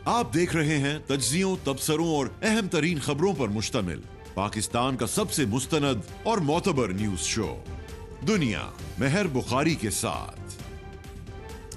आप देख रहे हैं तज्जियों, तबसरों और अहम तरीन खबरों पर मुश्तमिल पाकिस्तान का सबसे मुस्तनद और मोतबर न्यूज शो दुनिया मेहर बुखारी के साथ।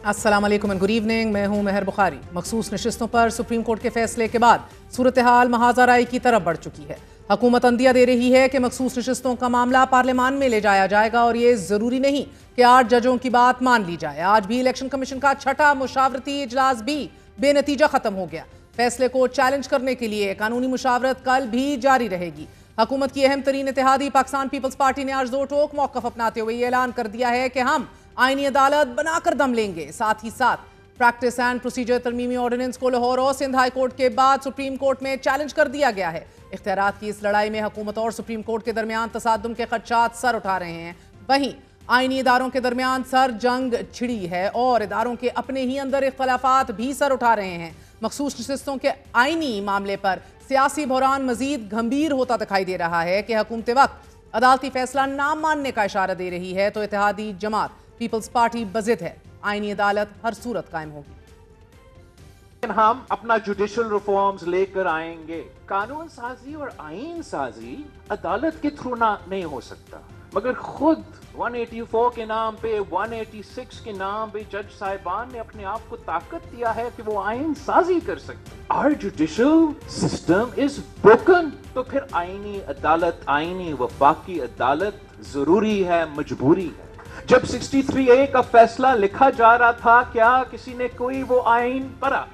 अस्सलाम वालेकुम एंड गुड इवनिंग। मैं हूं मेहर बुखारी। मखसूस नशिस्तों पर सुप्रीम कोर्ट के फैसले के बाद सूरत हाल महाजराई की तरफ बढ़ चुकी है। हुकूमत अंदिया दे रही है कि मखसूस नशिस्तों का मामला पार्लियामान में ले जाया जाएगा और ये जरूरी नहीं कि 8 जजों की बात मान ली जाए। आज भी इलेक्शन कमीशन का छठा मुशावरती इजलास भी बेनतीजा खत्म हो गया। फैसले को चैलेंज करने के लिए कानूनी मुशावरत कल भी जारी रहेगी। हुकूमत की अहम तरीन इत्तेहादी पाकिस्तान पीपल्स पार्टी ने आज दो टोक मौकफ अपनाते हुए ये ऐलान कर दिया है कि हम आईनी अदालत बनाकर दम लेंगे। साथ ही साथ प्रैक्टिस एंड प्रोसीजर तरमीमी ऑर्डिनेंस को लाहौर और सिंध हाई कोर्ट के बाद सुप्रीम कोर्ट में चैलेंज कर दिया गया है। इख्तियारात की इस लड़ाई में हुकूमत और सुप्रीम कोर्ट के दरमियान तसादुम के खदशात सर उठा रहे हैं। वहीं आईनी इदारों के दरमियान सर जंग छिड़ी है और इदारों के अपने ही अंदर इख्तलाफात भी सर उठा रहे हैं। मखसूस नशिस्तों के आईनी मामले पर सियासी बहरान मजीद गंभीर होता दिखाई दे रहा है कि हुकूमत वक्त अदालती फैसला ना मानने का इशारा दे रही है तो इत्तेहादी जमात पीपल्स पार्टी बजिद है। आईनी अदालत हर सूरत कायम होगी। हम अपना जुडिशल रिफॉर्म्स लेकर आएंगे। कानून साजी और आईन साजी अदालत के थ्रू ना नहीं हो सकता, मगर खुद 184 के नाम पे 186 के नाम पे जज साहिबान ने अपने आप को ताकत दिया है कि वो आईन साजी कर सकते। Our judicial system is broken। तो फिर आईनी अदालत, आईनी वफाकी अदालत जरूरी है, मजबूरी है। जब 63A का फैसला लिखा जा रहा था, क्या किसी ने कोई वो आईन पढ़ा?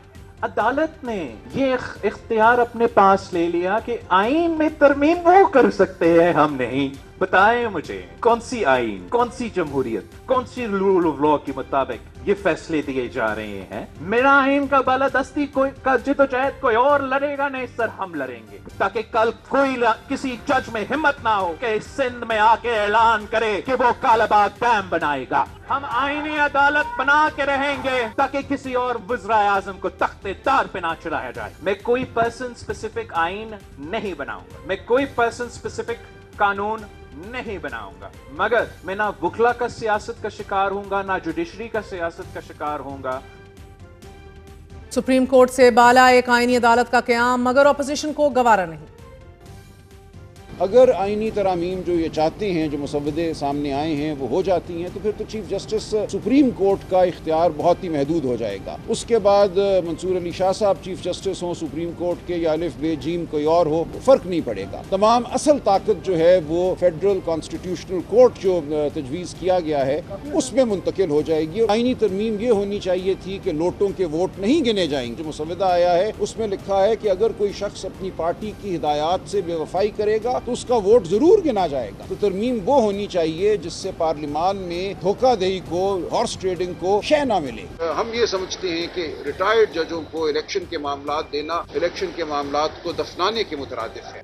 अदालत ने ये इख्तियार अपने पास ले लिया कि आईन में तरमीम वो कर सकते हैं, हम नहीं। बताएं मुझे कौन सी आईन, कौन सी जमहूरियत, कौन सी रूल ऑफ लॉ के मुताबिक ये फैसले दिए जा रहे हैं? मेरा आईन का बालादस्ती कोई का जिदोजहद कोई और लड़ेगा नहीं सर, हम लड़ेंगे ताकि कल कोई किसी जज में हिम्मत ना हो कि सिंध में आके ऐलान करे कि वो कालाबाग डैम बनाएगा। हम आईनी अदालत बना के रहेंगे ताकि किसी और वज़ीर आज़म को तख्ते तार पे ना चढ़ाया जाए। मैं कोई पर्सन स्पेसिफिक आईन नहीं बनाऊंगा, मैं कोई पर्सन स्पेसिफिक कानून नहीं बनाऊंगा, मगर मैं ना वकला का सियासत का शिकार होऊंगा, ना जुडिशरी का सियासत का शिकार होऊंगा। सुप्रीम कोर्ट से बाला एक आईनी अदालत का क़याम, मगर अपोजिशन को गवारा नहीं। अगर आईनी तरामीम जो ये चाहते हैं, जो मुसव्वदे सामने आए हैं, वो हो जाती हैं तो फिर तो चीफ जस्टिस सुप्रीम कोर्ट का इख्तियार बहुत ही महदूद हो जाएगा। उसके बाद मंसूर अली शाह साहब चीफ जस्टिस हों सुप्रीम कोर्ट के या अलिफ बे जीम कोई और हो, फर्क नहीं पड़ेगा। तमाम असल ताकत जो है वो फेडरल कॉन्स्टिट्यूशनल कोर्ट जो तजवीज़ किया गया है उसमें मुंतकिल हो जाएगी। आईनी तरमीम ये होनी चाहिए थी कि नोटों के वोट नहीं गिने जाएंगे। जो मुसव्वदा आया है उसमें लिखा है कि अगर कोई शख्स अपनी पार्टी की हिदायत से बेवफाई करेगा तो उसका वोट जरूर गिना जाएगा। तो तरमीम वो होनी चाहिए जिससे पार्लियामान में धोखाधड़ी को, हॉर्स ट्रेडिंग को शय ना मिले। हम ये समझते हैं कि रिटायर्ड जजों को इलेक्शन के मामला देना इलेक्शन के मामला को दफनाने के मुतरादिफ है।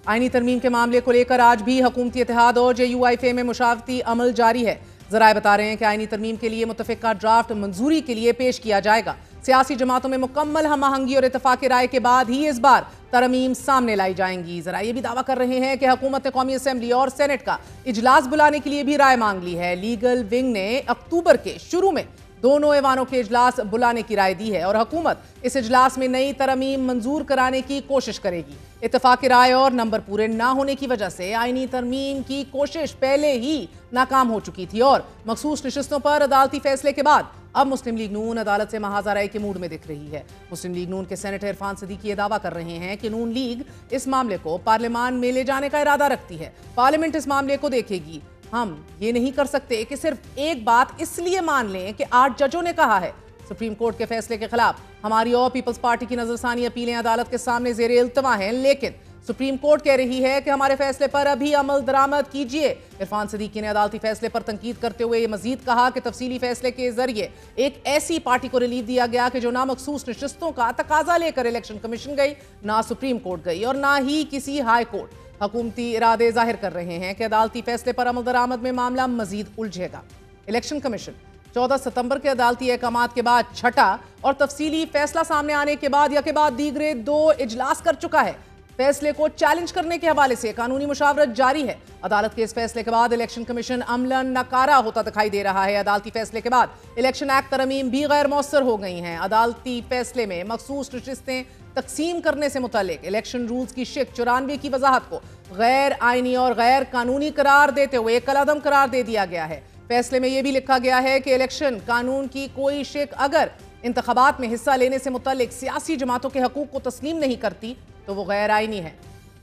आईनी तरमीम के मामले को लेकर आज भी हुकूमती इत्तेहाद और JUIFA में मुशावरती अमल जारी है। ज़राए बता रहे हैं कि आईनी तरमीम के लिए मुत्तफ़िका ड्राफ्ट मंजूरी के लिए पेश किया जाएगा। सियासी जमातों में मुकम्मल हम-आहंगी और इत्तफाक़ी राय के बाद ही इस बार तरमीम सामने लाई जाएंगी। ज़रा ये भी दावा कर रहे हैं कि हुकूमत ने कौमी असम्बली और सेनेट का इजलास बुलाने के लिए भी राय मांग ली है। लीगल विंग ने अक्टूबर के शुरू में दोनों ऐवानों के इजलास बुलाने की राय दी है और हुकूमत इस इजलास में नई तरमीम मंजूर कराने की कोशिश करेगी। इत्तफाक़ी राय और नंबर पूरे ना होने की वजह से आईनी तरमीम की कोशिश पहले ही नाकाम हो चुकी थी और मखसूस नशिस्तों पर अदालती फैसले के बाद अब मुस्लिम लीग नून अदालत से महाजराई के मूड में दिख रही है। मुस्लिम लीग नून के सेनेटर इरफान सदीकी ये दावा कर रहे हैं कि नून लीग इस मामले को पार्लियामान में ले जाने का इरादा रखती है। पार्लियामेंट इस मामले को देखेगी। हम ये नहीं कर सकते कि सिर्फ एक बात इसलिए मान लें कि 8 जजों ने कहा है। सुप्रीम कोर्ट के फैसले के खिलाफ हमारी और पीपल्स पार्टी की नजरसानी अपीलें अदालत के सामने ज़ेरे इल्तवा हैं, लेकिन सुप्रीम कोर्ट कह रही है कि हमारे फैसले पर अभी अमल दरामद कीजिए। इरफान सदीकी ने अदालती फैसले पर तनकीद करते हुए ये मजीद कहा कि तफसीली फैसले के जरिए एक ऐसी पार्टी को रिलीफ दिया गया कि जो ना मखसूस नशिस्तों का तकाजा लेकर इलेक्शन कमीशन गई, ना सुप्रीम कोर्ट गई और ना ही किसी हाई कोर्ट। हुकूमती इरादे जाहिर कर रहे हैं कि अदालती फैसले पर अमल दरामद में मामला मजीद उलझेगा। इलेक्शन कमीशन 14 सितंबर के अदालती अहकामात के बाद छठा और तफसीली फैसला सामने आने के बाद या के बाद दीगरे 2 इजलास कर चुका है। फैसले को चैलेंज करने के हवाले से कानूनी मुशावरत जारी है। अदालत के इस फैसले के बाद इलेक्शन कमीशन अमलन नकारा होता दिखाई दे रहा है। अदालती फैसले के बाद इलेक्शन एक्ट तरमीम भी गैर मौसर हो गई हैं। अदालती फैसले में मखसूस नशिस्तें तकसीम करने से मुतालिक इलेक्शन रूल्स की शिक 94 की वजाहत को गैर आईनी और गैर कानूनी करार देते हुए कलअदम करार दे दिया गया है। फैसले में यह भी लिखा गया है कि इलेक्शन कानून की कोई शिक अगर इंतखाबात में हिस्सा लेने से मुतालिक सियासी जमातों के हकूक को तस्लीम नहीं करती तो वो गैर आईनी है।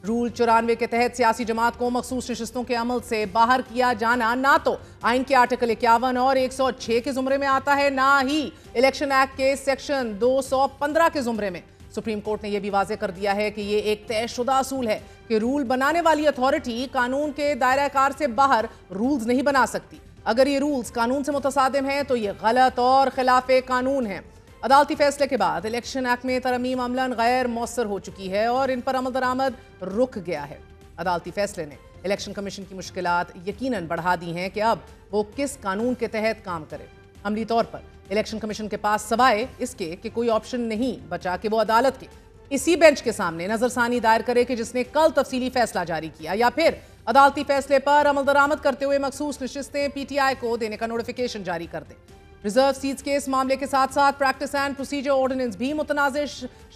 रूल 94 के तहत सियासी जमात को मखसूस नशिस्तों के अमल से बाहर किया जाना ना तो आइन के आर्टिकल 51 और 106 के जुमरे में आता है, ना ही इलेक्शन एक्ट के सेक्शन 215 के जुमरे में। सुप्रीम कोर्ट ने यह भी वाजे कर दिया है कि यह एक तयशुदा असूल है कि रूल बनाने वाली अथॉरिटी कानून के दायरा कार से बाहर रूल्स नहीं बना सकती। अगर ये रूल्स कानून से मुतसादिम हैं तो ये गलत और खिलाफे कानून है। अदालती फैसले के बाद इलेक्शन एक्ट में तरमीम अमलन गैर मौसर हो चुकी है और इन पर अमल दरामद रुक गया है। अदालती फैसले ने इलेक्शन कमीशन की मुश्किलात यकीनन बढ़ा दी हैं कि अब वो किस कानून के तहत काम करे। अमली तौर पर इलेक्शन कमीशन के पास सवाए इसके कि कोई ऑप्शन नहीं बचा कि वो अदालत के इसी बेंच के सामने नजरसानी दायर करे कि जिसने कल तफसीली फैसला जारी किया, या फिर अदालती फैसले पर अमल दरामद करते हुए मखसूस नशिस्तें पीटीआई को देने का नोटिफिकेशन जारी कर दे। रिजर्व सीट्स के इस मामले के साथ साथ प्रैक्टिस एंड प्रोसीजर ऑर्डिनेंस भी मुतनाज़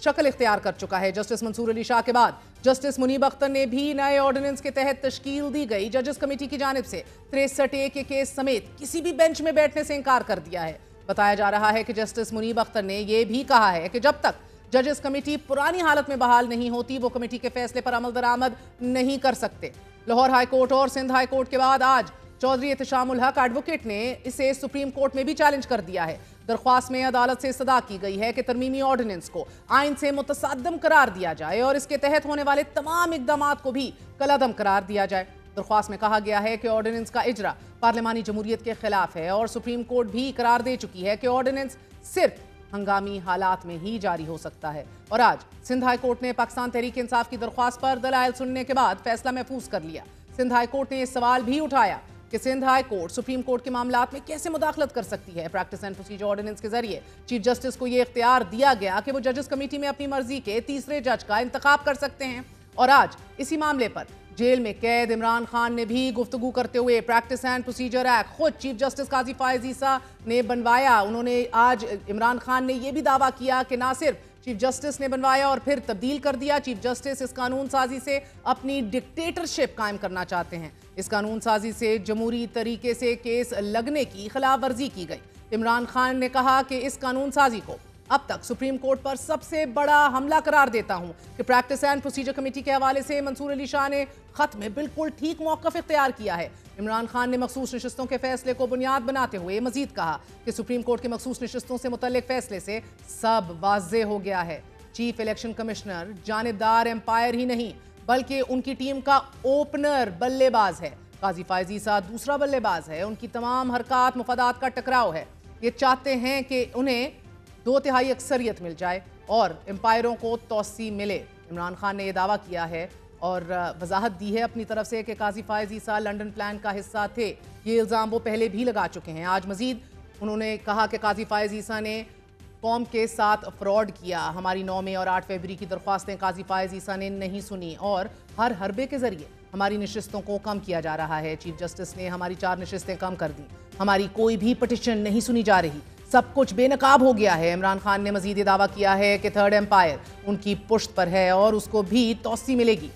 शक्ल इख्तियार कर चुका है। जस्टिस मंसूर अली शाह के बाद जस्टिस मुनीब अख्तर ने भी नए ऑर्डिनेंस के तहत तश्कील दी गई जजेस कमेटी की जानिब से 63A के केस समेत किसी भी बेंच में बैठने से इनकार कर दिया है। बताया जा रहा है कि जस्टिस मुनीब अख्तर ने यह भी कहा है कि जब तक जजेस कमेटी पुरानी हालत में बहाल नहीं होती वो कमेटी के फैसले पर अमल दरामद नहीं कर सकते। लाहौर हाई कोर्ट और सिंध हाई कोर्ट के बाद आज चौधरी एहतशामुल हक एडवोकेट ने इसे सुप्रीम कोर्ट में भी चैलेंज कर दिया है। दरख्वास्त में अदालत से इस्तदा की गई है कि तरमीमी ऑर्डिनेंस को आइन से मुतसद्दम करार दिया जाए और इसके तहत होने वाले तमाम इकदामात को भी कलअदम करार दिया जाए। दरख्वास्त में कहा गया है कि ऑर्डिनेंस का इजरा पार्लिमानी जमहूरियत के खिलाफ है और सुप्रीम कोर्ट भी करार दे चुकी है कि ऑर्डिनेंस सिर्फ हंगामी हालात में ही जारी हो सकता है। और आज सिंध हाई कोर्ट ने पाकिस्तान तहरीक इंसाफ की दरख्वास्त पर दलाइल सुनने के बाद फैसला महफूज कर लिया। सिंध हाई कोर्ट ने यह सवाल भी उठाया कि Sindh high court supreme court के मामलात में कैसे मुदाखलत कर सकती है। प्रैक्टिस एंड प्रोसीजर ऑर्डिनेंस के जरिए चीफ जस्टिस को यह इख्तियार दिया गया कि वो जजेस कमेटी में अपनी मर्जी के तीसरे जज का इंतखाब कर सकते हैं। और आज इसी मामले पर जेल में कैद इमरान खान ने भी गुफ्तगू करते हुए प्रैक्टिस एंड प्रोसीजर एक्ट खुद चीफ जस्टिस काजी फायज ईसा ने बनवाया। उन्होंने आज इमरान खान ने यह भी दावा किया कि ना सिर्फ चीफ जस्टिस ने बनवाया और फिर तब्दील कर दिया, चीफ जस्टिस इस कानून साजी से अपनी डिक्टेटरशिप कायम करना चाहते हैं। इस कानून साजी से जमहूरी तरीके से केस लगने की खिलाफ वर्जी की गई। इमरान खान ने कहा कि इस कानून साजी को अब तक सुप्रीम कोर्ट पर सबसे बड़ा हमला करार देता हूं कि प्रैक्टिस एंड प्रोसीजर कमेटी के हवाले से मंसूर अली शाह ने खत में बिल्कुल ठीक मौक़िफ़ इख्तियार किया है। इमरान खान ने मखसूस नशिस्तों के फैसले को बुनियाद बनाते हुए मजीद कहा कि सुप्रीम कोर्ट के मखसूस नशिस्तों से मुतल्लिक फैसले से सब वाज़े हो गया है। चीफ इलेक्शन कमिश्नर जानिबदार एम्पायर ही नहीं बल्कि उनकी टीम का ओपनर बल्लेबाज है। काजी फायज ईसा दूसरा बल्लेबाज है। उनकी तमाम हरकत मुफादात का टकराव है। ये चाहते हैं कि उन्हें 2/3 अक्सरियत मिल जाए और एम्पायरों को तौसी मिले। इमरान खान ने यह दावा किया है और वजाहत दी है अपनी तरफ से कि काजी फायज ईसा लंदन प्लान का हिस्सा थे। ये इल्ज़ाम वो पहले भी लगा चुके हैं। आज मजीद उन्होंने कहा कि काजी फायज ईसा ने कौम के साथ फ्रॉड किया। हमारी 9 मई और 8 फरवरी की दरख्वास्तें काजी फायज ईसा ने नहीं सुनी और हर हरबे के जरिए हमारी नशिस्तों को कम किया जा रहा है। चीफ जस्टिस ने हमारी 4 नशिस्तें कम कर दी। हमारी कोई भी पटिशन नहीं सुनी जा रही। सब कुछ बेनकाब हो गया है। इमरान खान ने मजीद ये दावा किया है कि थर्ड एम्पायर उनकी पुश्त पर है और उसको भी तौसी मिलेगी।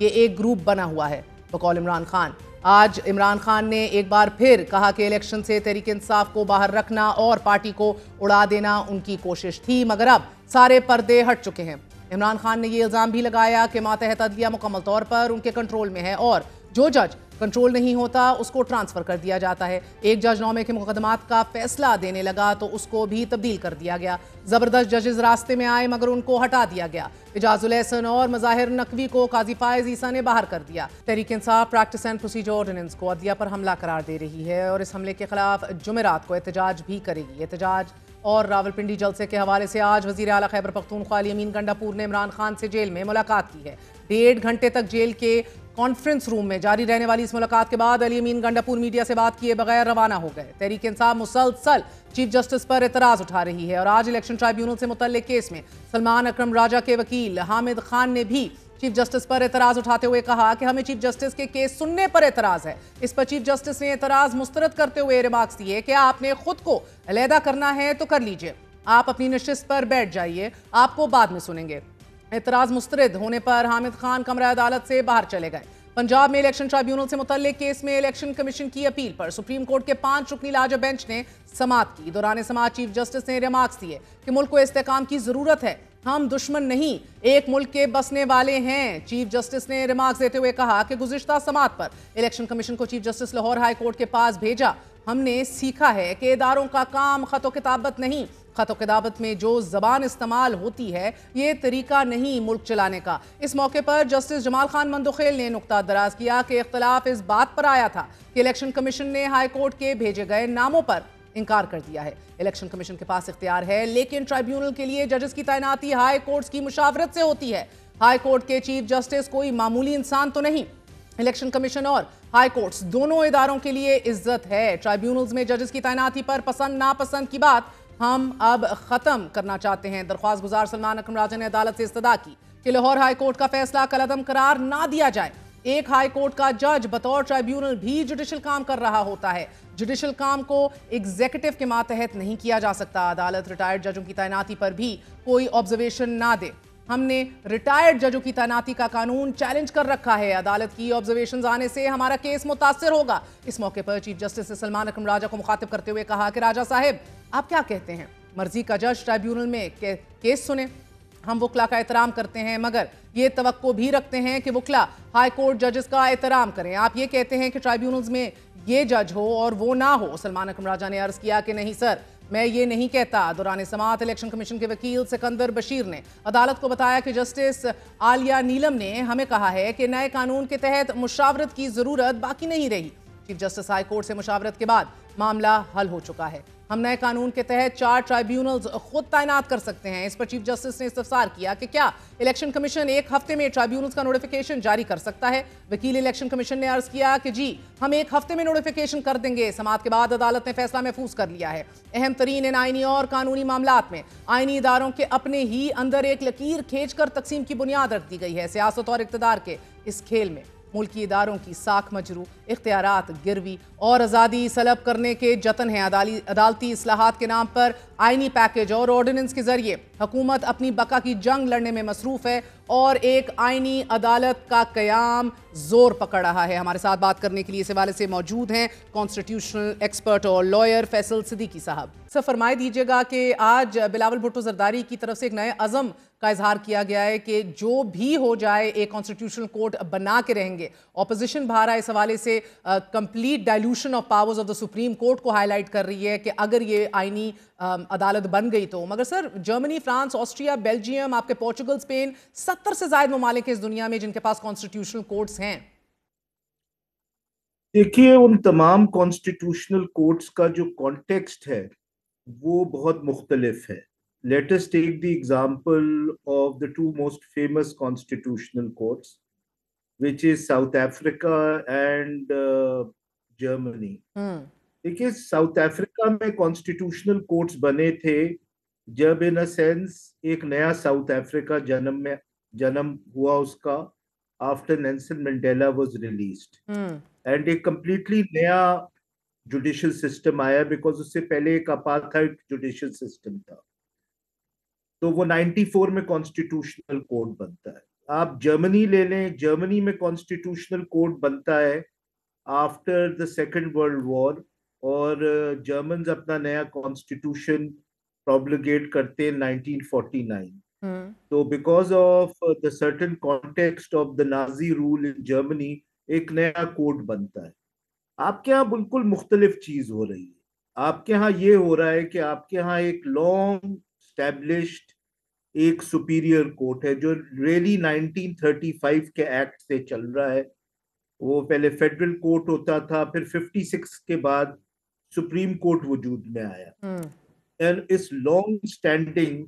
ये एक ग्रुप बना हुआ है बकौल इमरान खान। आज इमरान खान ने एक बार फिर कहा कि इलेक्शन से तहरीक इंसाफ को बाहर रखना और पार्टी को उड़ा देना उनकी कोशिश थी, मगर अब सारे पर्दे हट चुके हैं। इमरान खान ने यह इल्ज़ाम भी लगाया कि मातहत अदलिया मुकम्मल तौर पर उनके कंट्रोल में है और जो जज कंट्रोल नहीं होता उसको ट्रांसफ़र कर दिया जाता है। एक जज नौमे के मुकदमात का फैसला देने लगा तो उसको भी तब्दील कर दिया गया। ज़बरदस्त जजेस रास्ते में आए मगर उनको हटा दिया गया। इजाजुल एहसन और मज़ाहिर नकवी को काजी फायज ईसा ने बाहर कर दिया। Tehreek Insaf practice and procedure ordinance को अदलिया पर हमला करार दे रही है और इस हमले के खिलाफ जुमेरात को एहतजाज भी करेगी। एहतजाज और रावलपिंडी जलसे के हवाले से आज वज़ीर आला खैबर पख्तूनख्वा अली अमीन गंडापुर ने इमरान खान से जेल में मुलाकात की है। 1.5 घंटे तक जेल के कॉन्फ्रेंस रूम में जारी रहने वाली इस मुलाकात के बाद अली अमीन गंडापुर मीडिया से बात किए बगैर रवाना हो गए। तहरीक इंसाफ मुसलसल चीफ जस्टिस पर एतराज उठा रही है और आज इलेक्शन ट्राइब्यूनल से मुतल्लिक केस में सलमान अकरम राजा के वकील हामिद खान ने भी चीफ जस्टिस पर एतराज उठाते हुए कहा कि हमें चीफ जस्टिस के केस सुनने पर एतराज है। इस पर चीफ जस्टिस ने एतराज मुस्तरद करते हुए रिमार्क्स दिए कि आपने खुद को अलहदा करना है तो कर लीजिए, आप अपनी नशिस्त पर बैठ जाइए, आपको बाद में सुनेंगे। एतराज मुस्तरद होने पर हामिद खान कमरा अदालत से बाहर चले गए। पंजाब में इलेक्शन ट्राइब्यूनल से मुतल्लिक केस में इलेक्शन कमीशन की अपील पर सुप्रीम कोर्ट के 5 रुकनी लार्जर बेंच ने समाअत की। दौरान समाअत चीफ जस्टिस ने रिमार्क्स दिए कि मुल्क को इस्तेकाम की जरूरत है, हम दुश्मन नहीं, एक मुल्क के बसने वाले हैं। चीफ जस्टिस ने रिमार्क्स देते हुए कहा कि गुज़िश्ता समाअत पर इलेक्शन कमीशन को chief justice Lahore high court के पास भेजा। हमने सीखा है कि इदारों का काम खतो किताबत नहीं, खतो किताबत में जो जबान इस्तेमाल होती है ये तरीका नहीं मुल्क चलाने का। इस मौके पर जस्टिस जमाल खान मंदुखेल ने नुक्ता दराज किया कि इख्तलाफ इस बात पर आया था कि इलेक्शन कमीशन ने हाई कोर्ट के भेजे गए नामों पर इनकार कर दिया है। इलेक्शन कमीशन के पास इख्तियार है, लेकिन ट्राइब्यूनल के लिए जजेस की तैनाती हाई कोर्ट्स की मुशावरत से होती है। हाई कोर्ट के चीफ जस्टिस कोई मामूली इंसान तो नहीं। इलेक्शन कमीशन और हाई कोर्ट्स दोनों इदारों के लिए इज्जत है। ट्राइब्यूनल्स में जजेस की तैनाती पर पसंद नापसंद की बात हम अब खत्म करना चाहते हैं। दरख्वास्त गुजार सलमान अकरम राजा ने अदालत से इस्तदा की कि लाहौर हाई कोर्ट का फैसला कलअदम करार ना दिया जाए। एक हाई कोर्ट का जज बतौर ट्राइब्यूनल भी जुडिशल काम कर रहा होता है। जुडिशल काम को एग्जीक्यूटिव के मातहत नहीं किया जा सकता। अदालत रिटायर्ड जजों की तैनाती पर भी कोई ऑब्जर्वेशन ना दे। हमने रिटायर्ड जजों की तैनाती का कानून चैलेंज कर रखा है। अदालत की ऑब्जर्वेशंस आने से हमारा केस मुतासिर होगा। इस मौके पर चीफ जस्टिस ने सलमान अकरम राजा को मुखातिब करते हुए कहा कि राजा साहिब, आप क्या कहते हैं, मर्जी का जज ट्राइब्यूनल में केस सुने, हम वकला का एहतराम करते हैं, मगर ये तवक्को भी रखते हैं कि वकला हाई कोर्ट जजेस का एहतराम करें। आप ये कहते हैं कि ट्राइब्यूनल्स में ये जज हो और वो ना हो। सलमान अकरम राजा ने अर्ज किया कि नहीं सर, मैं ये नहीं कहता। दौरान समाअत इलेक्शन कमीशन के वकील सिकंदर बशीर ने अदालत को बताया कि जस्टिस आलिया नीलम ने हमें कहा है कि नए कानून के तहत मुशावरत की जरूरत बाकी नहीं रही। चीफ जस्टिस हाई कोर्ट से मुशावरत के बाद मामला हल हो चुका है। हम नए कानून के तहत 4 ट्राइब्यूनल्स खुद तैनात कर सकते हैं। इस पर चीफ जस्टिस ने इस्तफसार किया कि क्या इलेक्शन कमीशन 1 हफ्ते में ट्राइब्यूनल्स का नोटिफिकेशन जारी कर सकता है। वकील इलेक्शन कमीशन ने अर्ज किया कि जी, हम 1 हफ्ते में नोटिफिकेशन कर देंगे। समाअत के बाद अदालत ने फैसला महफूज कर लिया है। अहम तरीन इन आईनी और कानूनी मामलात में आईनी इदारों के अपने ही अंदर एक लकीर खींचकर तकसीम की बुनियाद रख दी गई है। सियासत और इक़्तिदार के इस खेल में मुल्की इदारों की साख मजरू, इख्तियारात गिरवी और आज़ादी सलब करने के जतन हैं। अदालती इस्लाहात के नाम पर आईनी पैकेज और ऑर्डिनेंस के जरिए हुकूमत अपनी बका की जंग लड़ने में मसरूफ़ है और एक आईनी अदालत का क़याम जोर पकड़ रहा है। हमारे साथ बात करने के लिए इस हवाले से मौजूद हैं कॉन्स्टिट्यूशनल एक्सपर्ट और लॉयर फैसल सिद्दीकी साहब। सर, फरमाए दीजिएगा कि आज बिलावल भुट्टो जरदारी की तरफ से एक नए अज़म का इजहार किया गया है कि जो भी हो जाए एक कॉन्स्टिट्यूशनल कोर्ट बना के रहेंगे। ऑपोजिशन बाहर इस हवाले से complete dilution of powers of the supreme court को हाईलाइट कर रही है कि अगर ये आईनी अदालत बन गई तो। मगर sir, Germany, France, Austria, Belgium, आपके पोर्चुगल, स्पेन, 70 से ज्यादा ममालिक इस दुनिया में जिनके पास कॉन्स्टिट्यूशनल कोर्ट्स हैं। देखिए, उन तमाम कॉन्स्टिट्यूशनल कोर्ट्स का जो कॉन्टेक्स्ट है वो बहुत मुख्तलिफ है। Let us take the example of the 2 most famous constitutional courts, which is South Africa and Germany. देखिए, साउथ अफ्रीका में कॉन्स्टिट्यूशनल कोर्ट्स बने थे जब इन अ सेंस एक नया साउथ अफ्रीका जन्म हुआ उसका, after Nelson Mandela was released, and एक कंप्लीटली नया जुडिशियल सिस्टम आया, बिकॉज उससे पहले एक अपार्थाइड जुडिशियल सिस्टम था। तो वो 94 में कॉन्स्टिट्यूशनल कोर्ट बनता है। आप जर्मनी ले लें, जर्मनी में कॉन्स्टिट्यूशनल कोर्ट बनता है after the second world war, और जर्मन्स अपना नया कॉन्स्टिट्यूशन प्रोमलगेट करते हैं 1949। तो because of the certain context of the Nazi rule in Germany एक नया कोड बनता है। आपके यहाँ बिल्कुल मुख्तलिफ चीज हो रही है। आपके यहाँ ये हो रहा है कि आपके यहाँ एक लॉन्ग स्टैब्लिश्ड एक सुपीरियर कोर्ट है जो रियली 1935 के एक्ट से चल रहा है। वो पहले फेडरल कोर्ट होता था, फिर 56 के बाद सुप्रीम कोर्ट वजूद में आया। एंड इस लॉन्ग स्टैंडिंग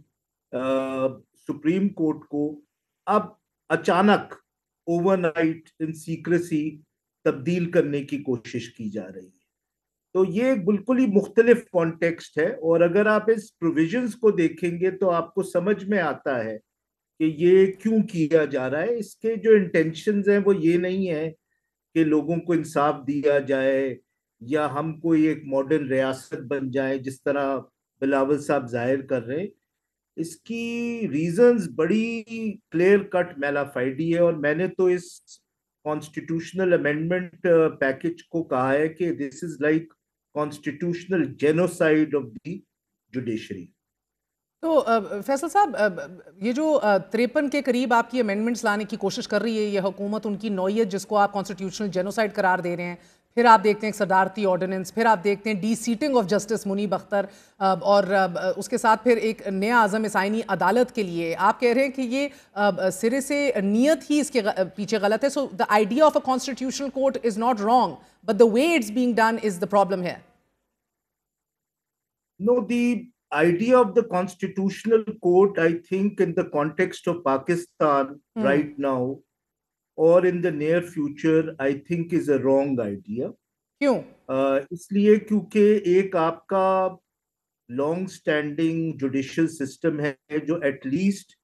सुप्रीम कोर्ट को अब अचानक ओवरनाइट इन सीक्रेसी तब्दील करने की कोशिश की जा रही है। तो ये एक बिल्कुल ही मुख्तलिफ कॉन्टेक्स्ट है, और अगर आप इस प्रोविजंस को देखेंगे तो आपको समझ में आता है कि ये क्यों किया जा रहा है। इसके जो इंटेंशंस हैं वो ये नहीं है कि लोगों को इंसाफ दिया जाए या हम कोई एक मॉडर्न रियासत बन जाए जिस तरह बिलावल साहब जाहिर कर रहे हैं। इसकी रीजंस बड़ी क्लियर कट मेलाफाइडी है, और मैंने तो इस कॉन्स्टिट्यूशनल अमेंडमेंट पैकेज को कहा है कि this is like constitutional genocide of the judiciary. तो फैसल साहब, ये जो 53 के करीब आपकी अमेंडमेंट्स लाने की कोशिश कर रही है ये हुकूमत, उनकी नौयत जिसको आप कॉन्स्टिट्यूशनल जेनोसाइड करार दे रहे हैं, फिर आप देखते हैं सदारती ऑर्डिनेंस, फिर आप देखते हैं the sitting of justice Muneeb Akhtar, और उसके साथ फिर एक नया आज़म इसानी अदालत के लिए आप कह रहे हैं कि ये सिरे से नीयत ही इसके पीछे गलत है। So the idea of a constitutional court is not wrong, but the way it's being done is the problem है। No, the idea of the constitutional court, I think, in the context of Pakistan right now or in the near future, I think is a wrong idea. क्यों? इसलिए क्योंकि एक आपका long standing judicial system है जो at least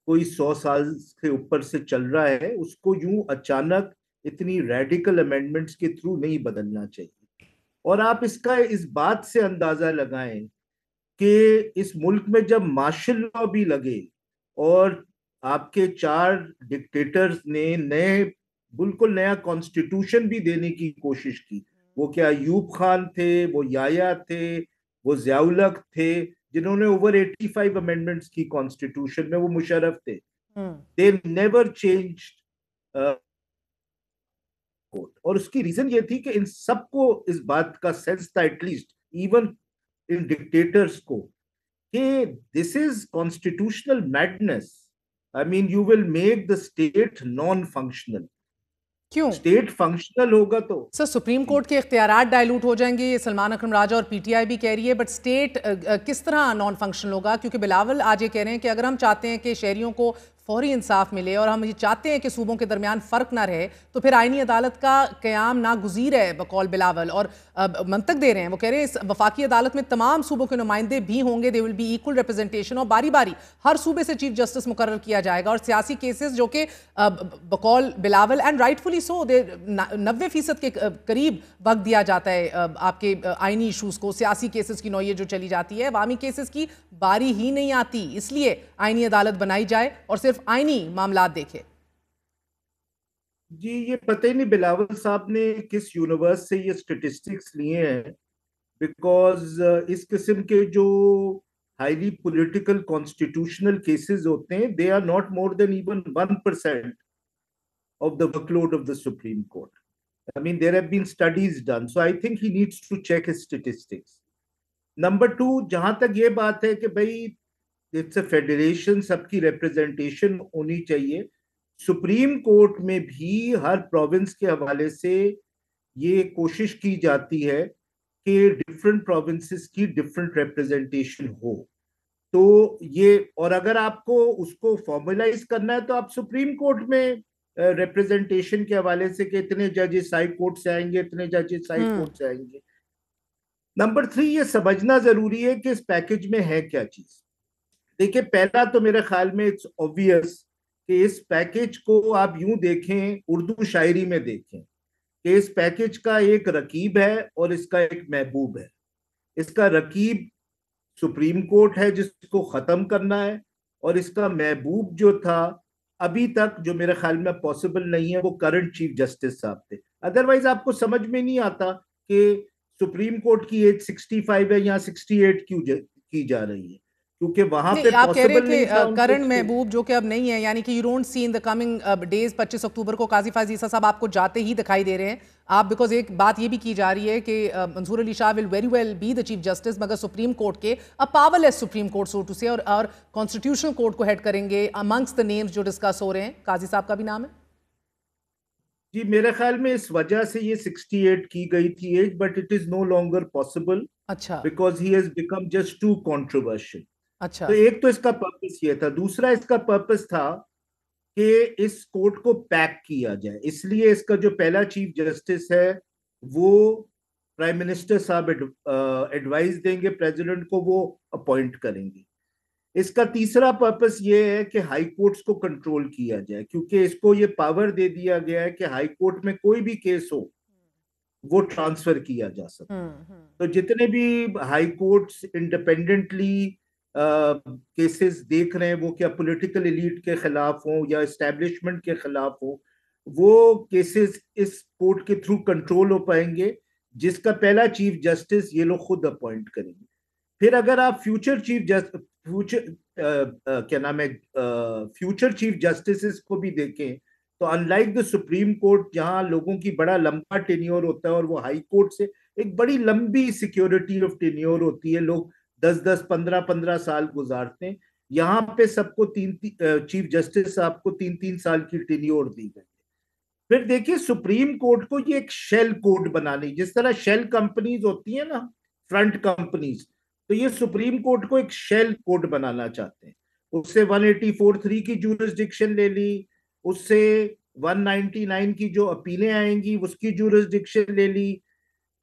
कोई 100 साल से ऊपर से चल रहा है, उसको यूं अचानक इतनी रेडिकल अमेंडमेंट्स के थ्रू नहीं बदलना चाहिए। और आप इसका इस बात से अंदाजा लगाएं कि इस मुल्क में जब मार्शल लॉ भी लगे और आपके 4 डिक्टेटर्स ने बिल्कुल नया कॉन्स्टिट्यूशन भी देने की कोशिश की, वो क्या अयूब खान थे, वो याया थे, वो ज़ियाउल-हक थे, जिन्होंने ओवर 85 अमेंडमेंट्स की कॉन्स्टिट्यूशन में, वो मुशर्रफ थे। They never changed court. और उसकी रीजन ये थी कि इन सबको इस बात का सेंस था, एटलीस्ट इवन इन डिक्टेटर्स को, कि this is constitutional madness. I mean you will make the state non functional. क्यों? स्टेट फंक्शनल होगा तो सर सुप्रीम कोर्ट के इख्तियारात डायलूट हो जाएंगे, ये सलमान अकरम राजा और पीटीआई भी कह रही है, बट स्टेट किस तरह नॉन फंक्शनल होगा? क्योंकि बिलावल आज ये कह रहे हैं कि अगर हम चाहते हैं कि शहरियों को फौरी इंसाफ मिले और हम ये चाहते हैं कि सूबों के दरमियान फ़र्क ना रहे, तो फिर आईनी अदालत का क़याम नागुज़ीर है बकौल बिलावल। और मंतक दे रहे हैं, वो कह रहे हैं इस वफाकी अदालत में तमाम सूबों के नुमाइंदे भी होंगे, they will be equal representation, और बारी बारी हर सूबे से चीफ जस्टिस मुकर्रर किया जाएगा। और सियासी केसेस जो कि बकौल बिलावल एंड राइटफुली सो, 90% के करीब वक्त दिया जाता है आपके आईनी इशूज़ को, सियासी केसेस की नौयत जो चली जाती है, अवामी केसेस की बारी ही नहीं आती। इसलिए आईनी अदालत बनाई जाए और सिर्फ आईनी मामलात देखे। जी, ये पता ही नहीं बिलावल साहब ने किस यूनिवर्स से ये स्टेटिस्टिक्स लिए हैं, बिकॉज इस किस्म के जो हाईली पॉलिटिकल कॉन्स्टिट्यूशनल केसेस होते हैं, they are not more than even 1% of the workload of the Supreme Court. I mean, there have been studies done, so I think he needs to check his statistics. Number 2, जहां तक ये बात है कि भाई it's a federation, सबकी representation होनी चाहिए, सुप्रीम कोर्ट में भी हर प्रोविंस के हवाले से ये कोशिश की जाती है कि डिफरेंट प्रोविंसेस की डिफरेंट रिप्रेजेंटेशन हो। तो ये, और अगर आपको उसको फॉर्मुलाइज करना है तो आप सुप्रीम कोर्ट में रिप्रेजेंटेशन के हवाले से कि इतने जजेस हाई कोर्ट से आएंगे, इतने जजेस हाई कोर्ट से आएंगे। नंबर 3, ये समझना जरूरी है कि इस पैकेज में है क्या चीज। देखिए, पहला तो मेरे ख्याल में इट्स ऑब्वियस कि इस पैकेज को आप यूं देखें, उर्दू शायरी में देखें कि इस पैकेज का एक रकीब है और इसका एक महबूब है। इसका रकीब सुप्रीम कोर्ट है जिसको खत्म करना है, और इसका महबूब जो था अभी तक, जो मेरे ख्याल में पॉसिबल नहीं है, वो करंट चीफ जस्टिस साहब थे। अदरवाइज आपको समझ में नहीं आता कि सुप्रीम कोर्ट की एज 65 है या 68 क्यों की जा रही है, क्योंकि वहां पे आप कह रहे हैं कि करंट महबूब जो कि अब नहीं है, यानी कि you don't see in the coming days 25 अक्टूबर को काजी फायज ईसा साहब आपको जाते ही दिखाई दे रहे हैं आप, बिकॉज एक बात ये भी की जा रही है कि Mansoor Ali Shah will very well be the chief justice, मगर सुप्रीम कोर्ट के a powerless supreme court so to say, और कॉन्स्टिट्यूशनल कोर्ट को हेड करेंगे। अमंग्स द नेम्स जो डिस्कस हो रहे हैं, काजी साहब का भी नाम है। जी, मेरे ख्याल में इस वजह से ये 68 की गई थी age, but it is no longer possible, अच्छा, because he has become just too controversial. अच्छा, तो एक तो इसका पर्पस ये था। दूसरा इसका पर्पस था कि इस कोर्ट को पैक किया जाए। इसलिए इसका जो पहला चीफ जस्टिस है वो प्राइम मिनिस्टर साहब एडवाइस देंगे प्रेसिडेंट को, वो अपॉइंट करेंगे। इसका तीसरा पर्पस ये है कि हाई कोर्ट्स को कंट्रोल किया जाए, क्योंकि इसको ये पावर दे दिया गया है कि हाई कोर्ट में कोई भी केस हो वो ट्रांसफर किया जा सकता है। तो जितने भी हाई कोर्ट्स इंडिपेंडेंटली केसेस देख रहे हैं, वो क्या पॉलिटिकल एलीट के खिलाफ हो या एस्टेब्लिशमेंट के खिलाफ हो, वो केसेस इस कोर्ट के थ्रू कंट्रोल हो पाएंगे, जिसका पहला चीफ जस्टिस ये लोग खुद अपॉइंट करेंगे। फिर अगर आप फ्यूचर चीफ जस्टिस को भी देखें, तो अनलाइक द सुप्रीम कोर्ट जहां लोगों की बड़ा लंबा टेन्योर होता है और वो हाई कोर्ट से एक बड़ी लंबी सिक्योरिटी ऑफ टेन्योर होती है, लोग 10-10 15-15 साल गुजारते हैं, यहाँ पे सबको चीफ जस्टिस साहब को 3-3 साल की टेन्योर दी गई। फिर देखिए सुप्रीम कोर्ट को ये एक शेल कोर्ट बनानी, जिस तरह शेल कंपनीज होती है ना, फ्रंट कंपनीज, तो ये सुप्रीम कोर्ट को एक शेल कोर्ट बनाना चाहते हैं। उससे 184(3) की जूरिसडिक्शन ले ली, उससे 199 की जो अपीलें आएंगी उसकी जूरिसडिक्शन ले ली।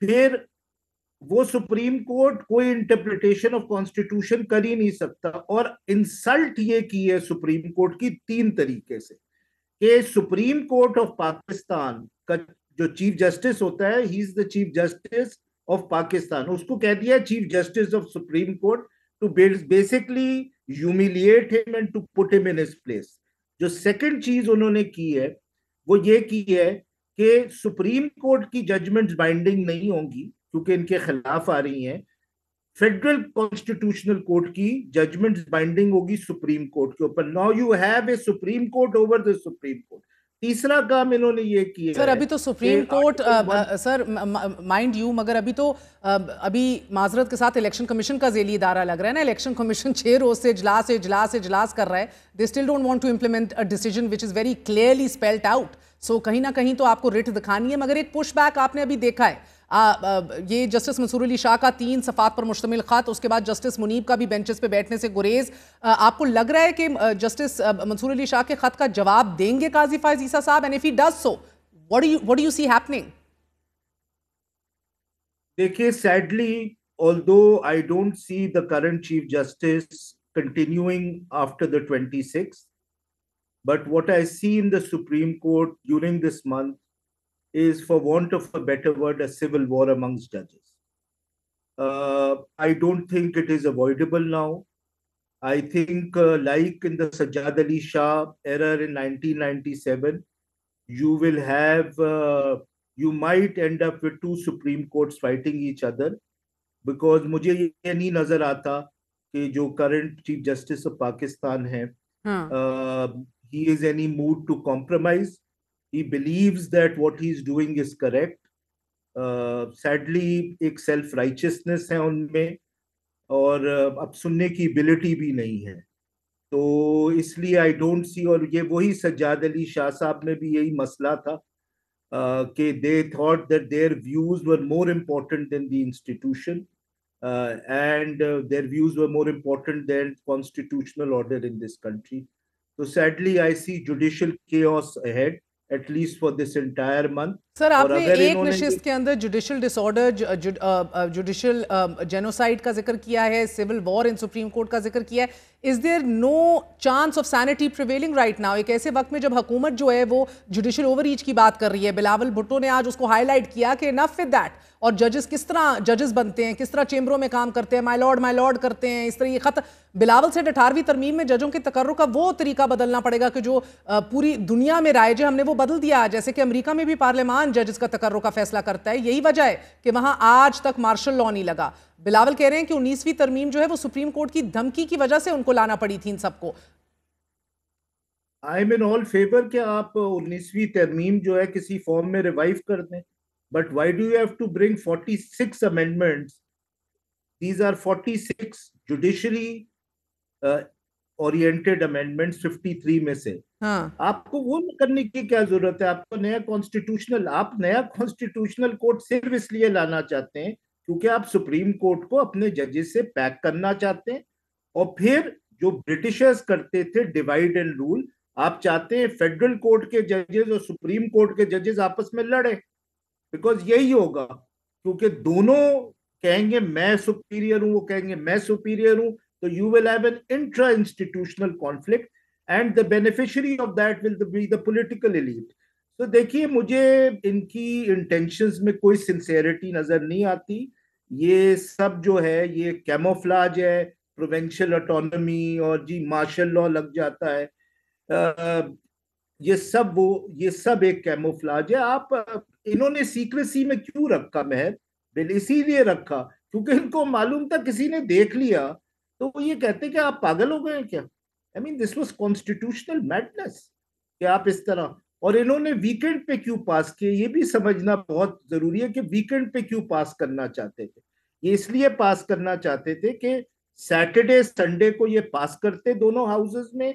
फिर वो सुप्रीम कोर्ट कोई इंटरप्रिटेशन ऑफ कॉन्स्टिट्यूशन कर ही नहीं सकता। और इंसल्ट ये की है सुप्रीम कोर्ट की 3 तरीके से, कि सुप्रीम कोर्ट ऑफ पाकिस्तान का जो चीफ जस्टिस होता है, he is the chief justice of Pakistan, उसको कह दिया chief justice of supreme court, to basically humiliate him and to put him in his place. जो सेकंड चीज उन्होंने की है वो ये की है कि सुप्रीम कोर्ट की जजमेंट्स बाइंडिंग नहीं होंगी क्योंकि इनके खिलाफ आ रही हैं, फेडरल कॉन्स्टिट्यूशनल कोर्ट की जजमेंट्स बाइंडिंग होगी सुप्रीम कोर्ट के ऊपर। Now you have a supreme court over the supreme court. तीसरा काम इन्होंने ये किया सर, अभी तो supreme court sir mind you, मगर अभी तो अभी माजरत के साथ इलेक्शन कमीशन का ज़ेली इदारा लग रहा है ना। इलेक्शन कमीशन 6 रोज से इजलास कर रहा है। They still don't want to implement a decision which is very clearly spelled out. So कहीं ना कहीं तो आपको रिट दिखानी है, मगर एक पुश बैक आपने अभी देखा है। ये जस्टिस मंसूर अली शाह का 3 सफ़ात पर मुश्तमिल खत, उसके बाद जस्टिस मुनीब का भी बेंचेस पे बैठने से गुरेज। आपको लग रहा है कि जस्टिस मंसूर अली शाह के खत का जवाब देंगे काजी फायज ईसा साहब? And if he does so, what do you see happening? देखिए, sadly although I don't see the current chief justice continuing after the 26th, but what I see in the Supreme Court during this month is, for want of a better word, a civil war amongst judges. I don't think it is avoidable now. I think like in the Sajjad Ali Shah era in 1997, you will have, you might end up with 2 Supreme Courts fighting each other, because मुझे ये नहीं नजर आता कि जो current Chief Justice of Pakistan है, he is any mood to compromise. He believes that what he is doing is correct. Sadly, एक self righteousness है उनमें, और अब सुनने की ability भी नहीं है। तो इसलिए I don't see, और ये वही सज्जाद अली शाह साहब में भी यही मसला था कि they thought that their views were more important than the institution, and their views were more important than constitutional order in this country. So sadly, I see judicial chaos ahead, at least for this entire month. Sir, आपने एक नशिस्त के अंदर judicial disorder, judicial genocide का जिक्र किया है, civil war in supreme court का जिक्र किया है। Is there no chance of sanity prevailing right now, एक ऐसे वक्त में जब हुकूमत जो है वो जुडिशियल ओवररीच की बात कर रही है? बिलावल भुट्टो ने आज उसको हाईलाइट किया कि इनफ विद दैट, और जजेस किस तरह जजेस बनते हैं, किस तरह चेंबरों में काम करते हैं, माय लॉर्ड करते हैं, इस तरह ये खत बिलावल से 18वीं तरमीम में जजों के तकर्रुर का वो तरीका बदलना पड़ेगा कि जो पूरी दुनिया में राइज है, हमने वो बदल दिया। जैसे कि अमेरिका में भी पार्लियामान जजेस का तकर्रुर का फैसला करता है, यही वजह है कि वहां आज तक मार्शल लॉ नहीं लगा। बिलावल कह रहे हैं कि 19वीं तरमीम जो है वो सुप्रीम कोर्ट की धमकी की वजह से उनको लाना पड़ी थी इन सबको। I am in all favour कि आप 19वीं तरमीम जो है किसी फॉर्म में रिवाइव कर दें, but why do you have to bring 46 amendments? These are 46 judiciary oriented amendments 53 में से। आपको वो करने की क्या जरूरत है? आपको नया कॉन्स्टिट्यूशनल कोर्ट सिर्फ इसलिए लाना चाहते हैं क्योंकि आप सुप्रीम कोर्ट को अपने जजेस से पैक करना चाहते हैं, और फिर जो ब्रिटिशर्स करते थे डिवाइड एंड रूल, आप चाहते हैं फेडरल कोर्ट के जजेस और सुप्रीम कोर्ट के जजेस आपस में लड़े, बिकॉज यही होगा, क्योंकि दोनों कहेंगे मैं सुपीरियर हूं, वो कहेंगे मैं सुपीरियर हूं, तो you will have an intra institutional conflict and the beneficiary of that will be the political elite. तो देखिए, मुझे इनकी इंटेंशंस में कोई सिंसेरिटी नजर नहीं आती। ये सब जो है ये कैमोफ्लाज है, प्रोविंशियल ऑटोनॉमी और जी मार्शल लॉ लग जाता है। ये सब एक कैमोफ्लाज है। इन्होंने सीक्रेसी में क्यों रखा महर? बिल इसीलिए रखा क्योंकि इनको मालूम था किसी ने देख लिया तो वो ये कहते कि आप पागल हो गए क्या। I mean this was constitutional madness कि आप इस तरह। और इन्होंने वीकेंड पे क्यों पास किए, ये भी समझना बहुत जरूरी है कि वीकेंड पे क्यों पास करना चाहते थे। ये इसलिए पास करना चाहते थे कि सैटरडे संडे को ये पास करते दोनों हाउसेस में,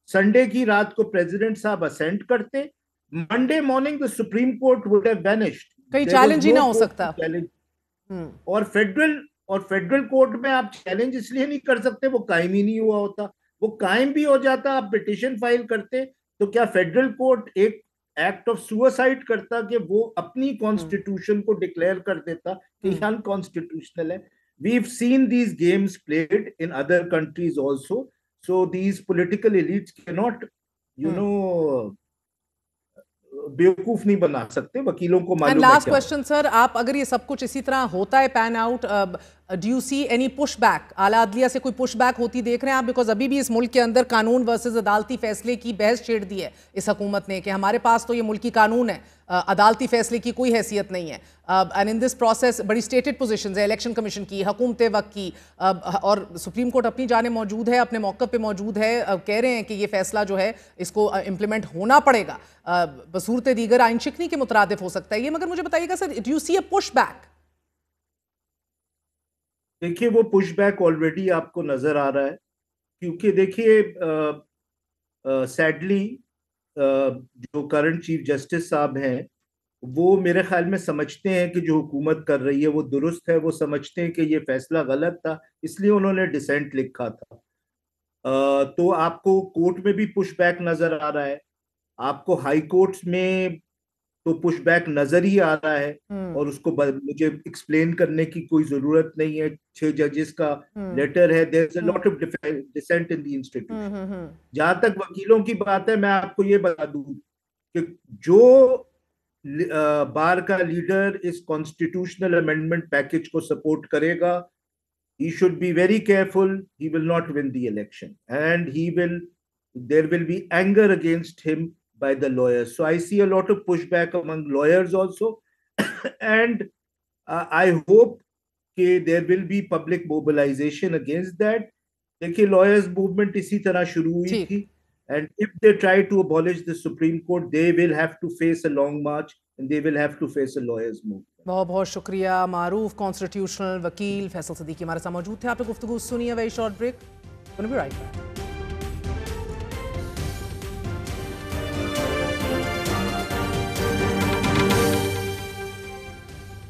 संडे की रात को प्रेसिडेंट साहब असेंट करते, Monday morning the supreme court would have vanished, कहीं चैलेंज ही ना हो सकता। और फेडरल कोर्ट में आप चैलेंज इसलिए नहीं कर सकते, वो कायम ही नहीं हुआ होता। वो कायम भी हो जाता, आप पिटिशन फाइल करते, तो क्या फेडरल कोर्ट एक एक्ट ऑफ सुसाइड करता कि वो अपनी कॉन्स्टिट्यूशन को डिक्लेयर कर देता कि अनकॉन्स्टिट्यूशनल है। We've seen these games played in other countries also, so these political elites cannot बेवकूफ नहीं बना सकते, वकीलों को मालूम है। लास्ट क्वेश्चन सर, आप अगर ये सब कुछ इसी तरह होता है pan out, do you see any push back? आला अदलिया से कोई पुश बैक होती देख रहे हैं आप? बिकॉज अभी भी इस मुल्क के अंदर कानून वर्सेस अदालती फैसले की बहस छेड़ दी है इस हुकूमत ने कि हमारे पास तो ये मुल्की कानून है, अदालती फैसले की कोई हैसियत नहीं है। एंड इन दिस प्रोसेस बड़ी स्टेटेड पोजीशंस है, इलेक्शन कमीशन की, हुकूमत वक्त की, और सुप्रीम कोर्ट अपनी जाने मौजूद है, अपने मौक़िफ़ पे मौजूद है, कह रहे हैं कि ये फैसला जो है इसको इम्प्लीमेंट होना पड़ेगा, बसूरत दीगर आइन शिकनी के मुतरादिफ हो सकता है ये। मगर मुझे बताइएगा sir, do you see a push back? देखिए, वो पुश बैक ऑलरेडी आपको नजर आ रहा है, क्योंकि देखिए सैडली जो करंट चीफ जस्टिस साहब हैं वो मेरे ख्याल में समझते हैं कि जो हुकूमत कर रही है वो दुरुस्त है। वो समझते हैं कि ये फैसला गलत था, इसलिए उन्होंने डिसेंट लिखा था। तो आपको कोर्ट में भी पुश बैक नजर आ रहा है, आपको हाई कोर्ट्स में तो पुश बैक नजर ही आ रहा है, और उसको मुझे एक्सप्लेन करने की कोई जरूरत नहीं है। 6 जजेस का लेटर है, there is a lot of dissent in the institution. जहां तक वकीलों की बात है, मैं आपको ये बता दूं कि जो बार का लीडर इस कॉन्स्टिट्यूशनल अमेंडमेंट पैकेज को सपोर्ट करेगा, he should be very careful. He will not win the election, and there will be anger against him by the lawyers. So I see a lot of pushback among lawyers also, and I hope there will be public mobilization against that. देखिए, lawyers movement इसी तरह शुरू हुई थी, and if they try to abolish the Supreme Court, they will have to face a long march, and they will have to face a lawyers movement. बहुत बहुत शुक्रिया। मारूफ constitutional वकील फैसल सदीकी हमारे साथ मौजूद थे। आपने गुफ्तगू सुनी है, very short break, gonna be right back.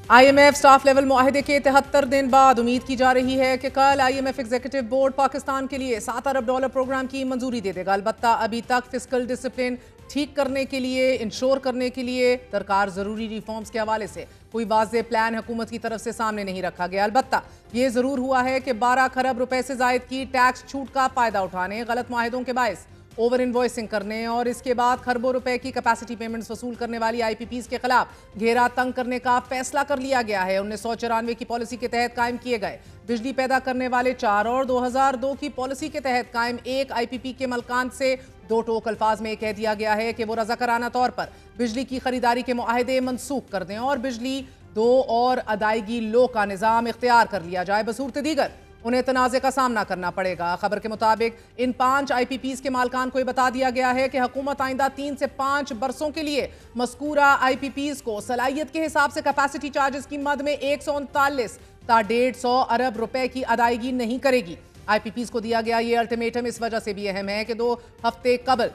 IMF staff level मुआहदे के 73 दिन बाद उम्मीद की जा रही है कि कल IMF एग्जीक्यूटिव बोर्ड पाकिस्तान के लिए $7 अरब प्रोग्राम की मंजूरी दे देगा। अलबत्ता अभी तक फिस्कल डिसिप्लिन ठीक करने के लिए, इंश्योर करने के लिए दरकार ज़रूरी रिफॉर्म्स के हवाले से कोई वाज़ेह प्लान हुकूमत की तरफ से सामने नहीं रखा गया। अलबत्ता ये ज़रूर हुआ है कि 12 खरब रुपए से ज़ायद की टैक्स छूट का फ़ायदा उठाने, गलत मुआहदों के बायस ओवर इन्वॉइसिंग करने और इसके बाद खरबों रुपए की कैपेसिटी पेमेंट्स वसूल करने वाली IPPs के खिलाफ घेरा तंग करने का फैसला कर लिया गया है। 1994 की पॉलिसी के तहत कायम किए गए बिजली पैदा करने वाले 4 और 2002 की पॉलिसी के तहत कायम एक IPP के मलकान से 2 टोक अल्फाज में कह दिया गया है कि वो रज़ाकाराना तौर पर बिजली की खरीदारी के मुआहदे मनसूख कर दें और बिजली 2 और अदायगी लो का निज़ाम इख्तियार कर लिया जाए। बसूरत दीगर उन्हें तनाज़े का सामना करना पड़ेगा। खबर के मुताबिक इन 5 IPPs के मालकान को यह बता दिया गया है कि हुकूमत आइंदा 3 से 5 बरसों के लिए मज़कूरा IPPs को सलाहियत के हिसाब से कैपेसिटी चार्जेस की मद में 139 ता 150 अरब रुपए की अदायगी नहीं करेगी। IPPs को दिया गया ये अल्टीमेटम इस वजह से भी अहम है कि 2 हफ्ते कबल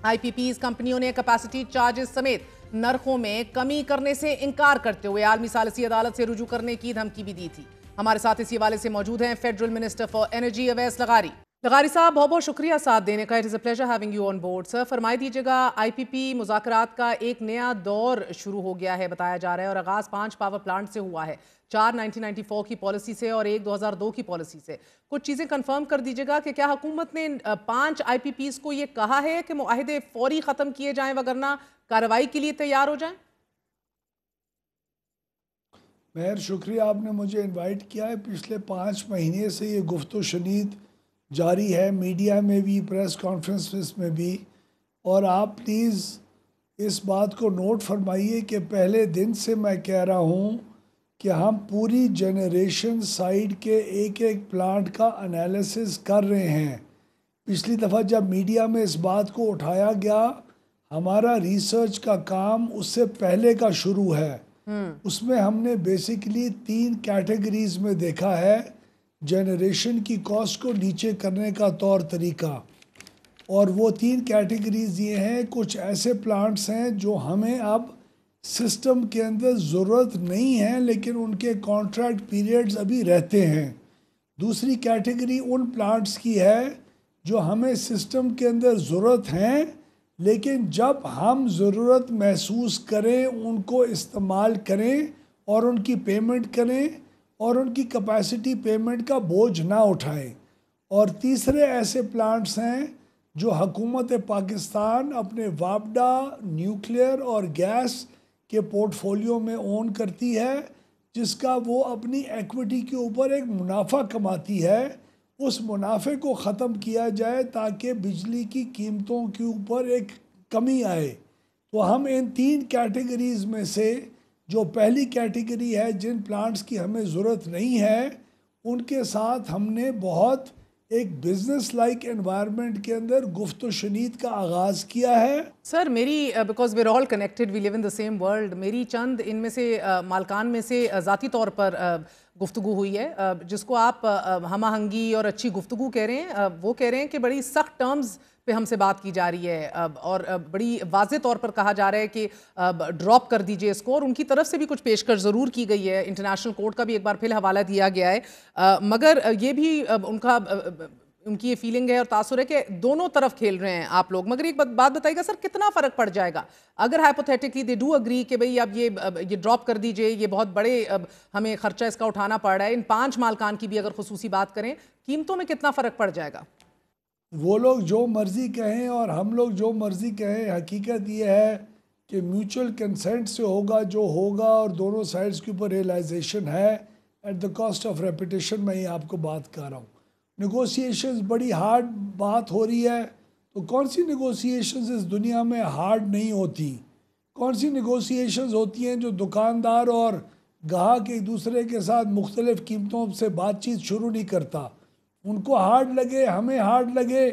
IPPs कंपनियों ने कैपेसिटी चार्जेस समेत नरखों में कमी करने से इनकार करते हुए आलमी सालिसी अदालत से रुजू करने की धमकी भी दी थी। हमारे साथ इसी हवाले से मौजूद हैं federal minister for energy Awais लगारी। लगारी साहब, बहुत बहुत शुक्रिया साथ देने का। It is a pleasure having you on board sir. फरमाई दीजिएगा, आईपीपी मुज़ाकरात का एक नया दौर शुरू हो गया है बताया जा रहा है, और आगाज़ 5 पावर प्लांट से हुआ है, 4 1994 की पॉलिसी से और 1 2002 की पॉलिसी से। कुछ चीज़ें कंफर्म कर दीजिएगा कि क्या हुकूमत ने 5 आईपीपीज़ को ये कहा है कि मुआहदे फौरी ख़त्म किए जाएं, वगरना कार्रवाई के लिए तैयार हो जाएं? मेहर, शुक्रिया आपने मुझे इनवाइट किया है। पिछले 5 महीने से ये गुफ्तो शनीद जारी है, मीडिया में भी, प्रेस कॉन्फ्रेंसेस में भी। और आप प्लीज़ इस बात को नोट फरमाइए कि पहले दिन से मैं कह रहा हूँ कि हम पूरी जनरेशन साइड के एक एक प्लांट का एनालिसिस कर रहे हैं। पिछली दफ़ा जब मीडिया में इस बात को उठाया गया, हमारा रिसर्च का काम उससे पहले का शुरू है। उसमें हमने बेसिकली 3 कैटेगरीज में देखा है जनरेशन की कॉस्ट को नीचे करने का तौर तरीका। और वो 3 कैटेगरीज ये हैं, कुछ ऐसे प्लांट्स हैं जो हमें अब सिस्टम के अंदर ज़रूरत नहीं है लेकिन उनके कॉन्ट्रैक्ट पीरियड्स अभी रहते हैं। दूसरी कैटेगरी उन प्लांट्स की है जो हमें सिस्टम के अंदर ज़रूरत हैं, लेकिन जब हम ज़रूरत महसूस करें उनको इस्तेमाल करें और उनकी पेमेंट करें और उनकी कैपेसिटी पेमेंट का बोझ ना उठाएं। और तीसरे ऐसे प्लांट्स हैं जो हुकूमत पाकिस्तान अपने वापडा, न्यूक्लियर और गैस के पोर्टफोलियो में ओन करती है, जिसका वो अपनी इक्विटी के ऊपर एक मुनाफा कमाती है। उस मुनाफे को ख़त्म किया जाए ताकि बिजली की कीमतों के ऊपर एक कमी आए। तो हम इन 3 कैटेगरीज़ में से जो पहली कैटेगरी है, जिन प्लांट्स की हमें ज़रूरत नहीं है, उनके साथ हमने बहुत एक बिजनेस लाइक एनवायरनमेंट के अंदर गुफ्तो शनीद का आगाज़ किया है। सर, मेरी because we're all connected, we live in the same world, मेरी चंद इनमें से मालकान में से ज़ाती तौर पर गुफ्तगू हुई है, जिसको आप हम-आहंगी और अच्छी गुफ्तगू कह रहे हैं, वो कह रहे हैं कि बड़ी सख्त टर्म्स पे हमसे बात की जा रही है और बड़ी वाज़े तौर पर कहा जा रहा है कि ड्रॉप कर दीजिए इसको, और उनकी तरफ से भी कुछ पेशकश ज़रूर की गई है। इंटरनेशनल कोर्ट का भी एक बार फिर हवाला दिया गया है, मगर ये भी उनकी ये फीलिंग है और तासुर है कि दोनों तरफ खेल रहे हैं आप लोग। मगर एक बात बताइएगा सर, कितना फ़र्क पड़ जाएगा अगर हाइपोथेटिकली दे डू अग्री कि भाई अब ये ड्रॉप कर दीजिए, ये बहुत बड़े हमें खर्चा इसका उठाना पड़ रहा है। इन 5 मालकान की भी अगर खुसूसी बात करें, कीमतों में कितना फ़र्क पड़ जाएगा? वो लोग जो मर्ज़ी कहें और हम लोग जो मर्ज़ी कहें, हकीकत ये है कि म्यूचुअल कंसेंट से होगा जो होगा, और दोनों साइड्स के ऊपर रियलाइजेशन है। At the cost of reputation मैं ही आपको बात कर रहा हूँ। नेगोशिएशंस बड़ी हार्ड बात हो रही है, तो कौन सी नेगोशिएशंस इस दुनिया में हार्ड नहीं होती? कौन सी नेगोशिएशंस होती हैं जो दुकानदार और गाहक एक दूसरे के साथ मुख्तलिफ़ कीमतों से बातचीत शुरू नहीं करता? उनको हार्ड लगे, हमें हार्ड लगे,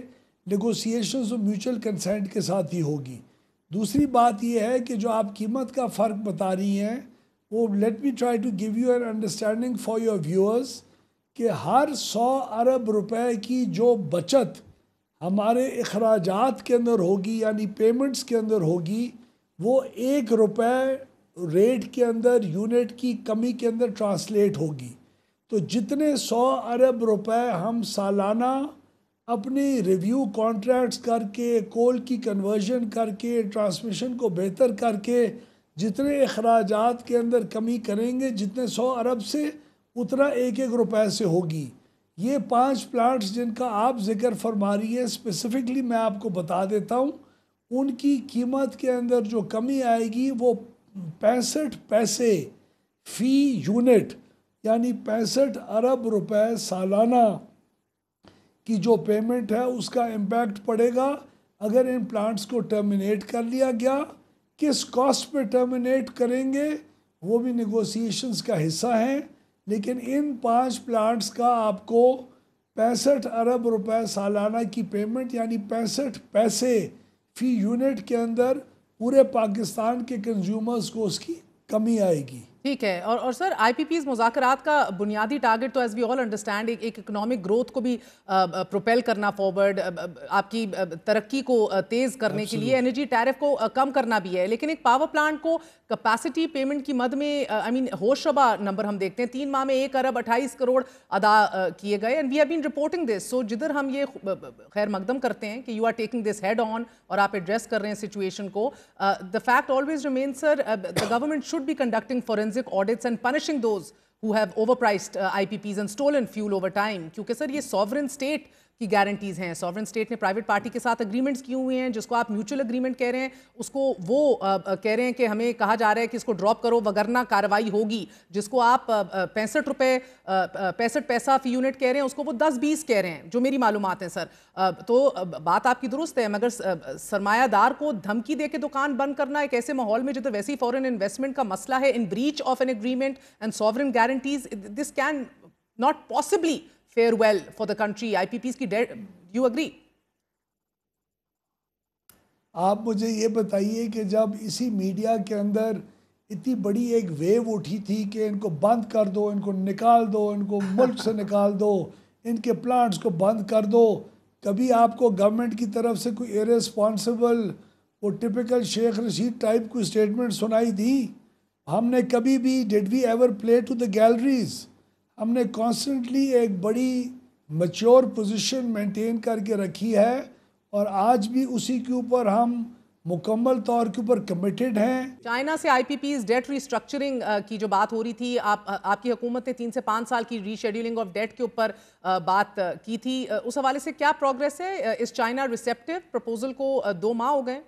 नेगोशिएशंस तो म्यूचुअल कंसेंट के साथ ही होगी। दूसरी बात यह है कि जो आप कीमत का फ़र्क बता रही हैं, वो let me try to give you an understanding for your viewers कि हर 100 अरब रुपए की जो बचत हमारे अखराजात के अंदर होगी, यानी पेमेंट्स के अंदर होगी, वो 1 रुपए रेट के अंदर, यूनिट की कमी के अंदर ट्रांसलेट होगी। तो जितने 100 अरब रुपए हम सालाना अपनी रिव्यू कॉन्ट्रैक्ट्स करके, कोल की कन्वर्जन करके, ट्रांसमिशन को बेहतर करके, जितने अखराजात के अंदर कमी करेंगे, जितने 100 अरब से उतना 1-1 रुपए से होगी। ये 5 प्लांट्स जिनका आप जिक्र फरमा रही है, स्पेसिफिकली मैं आपको बता देता हूँ, उनकी कीमत के अंदर जो कमी आएगी वो 65 पैसे फ़ी यूनिट, यानी 65 अरब रुपए सालाना की जो पेमेंट है उसका इम्पैक्ट पड़ेगा अगर इन प्लांट्स को टर्मिनेट कर लिया गया। किस कॉस्ट पे टर्मिनेट करेंगे वो भी नेगोशिएशंस का हिस्सा है, लेकिन इन 5 प्लांट्स का आपको 65 अरब रुपए सालाना की पेमेंट, यानी 65 पैसे फ़ी यूनिट के अंदर पूरे पाकिस्तान के कंज्यूमर्स को उसकी कमी आएगी। ठीक है। और सर आईपीपीज मुज़ाकरात का बुनियादी टारगेट तो एज वी ऑल अंडरस्टैंड एक इकोनॉमिक ग्रोथ को भी प्रोपेल करना फॉरवर्ड, आपकी तरक्की को तेज़ करने के लिए, एनर्जी टैरिफ को कम करना भी है। लेकिन एक पावर प्लांट को कैपेसिटी पेमेंट की मद में आई मीन होशरबा नंबर हम देखते हैं, 3 माह में 1 अरब 28 करोड़ अदा किए गए। And we have been reporting this. So जिधर हम ये खैर मकदम करते हैं कि you are taking this head on और आप एड्रेस कर रहे हैं सिचुएशन को, the fact always remain sir, the government should be conducting forensic audits and punishing those who have overpriced IPPs and stolen fuel over time, क्योंकि sir ये sovereign state की guarantees हैं। सॉवरेन स्टेट ने private party के साथ agreements किए हुए हैं, जिसको आप म्यूचुअल एग्रीमेंट कह रहे हैं, उसको वो कह रहे हैं कि हमें कहा जा रहा है कि इसको ड्रॉप करो वगरना कार्रवाई होगी। जिसको आप 65 रुपए 65 पैसा फी यूनिट कह रहे हैं, उसको वो 10-20 कह रहे हैं, जो मेरी मालूमात है सर। तो बात आपकी दुरुस्त है, मगर सरमायादार को धमकी दे के दुकान बंद करना एक ऐसे माहौल में जिधर वैसी फॉरेन इन्वेस्टमेंट का मसला है, in breach of an agreement and sovereign guarantees, this can not possibly fare well for the country. IPPs की debt, you agree? आप मुझे ये बताइए कि जब इसी मीडिया के अंदर इतनी बड़ी एक वेव उठी थी कि इनको बंद कर दो, इनको निकाल दो, इनको मुल्क से निकाल दो, इनके प्लांट्स को बंद कर दो, कभी आपको गवर्नमेंट की तरफ से कोई इररिस्पॉन्सिबल वो टिपिकल शेख रशीद टाइप कोई स्टेटमेंट सुनाई दी? हमने कभी भी did we ever play to the galleries? हमने कॉन्स्टेंटली एक बड़ी मैच्योर पोजीशन मेंटेन करके रखी है और आज भी उसी के ऊपर हम मुकम्मल तौर के ऊपर कमिटेड हैं। चाइना से आईपीपीज डेट रिस्ट्रक्चरिंग की जो बात हो रही थी, आपकी हुकूमत ने 3 से 5 साल की रीशेड्यूलिंग ऑफ डेट के ऊपर बात की थी, उस हवाले से क्या प्रोग्रेस है? इस चाइना रिसेप्टिव प्रपोजल को 2 माह हो गए?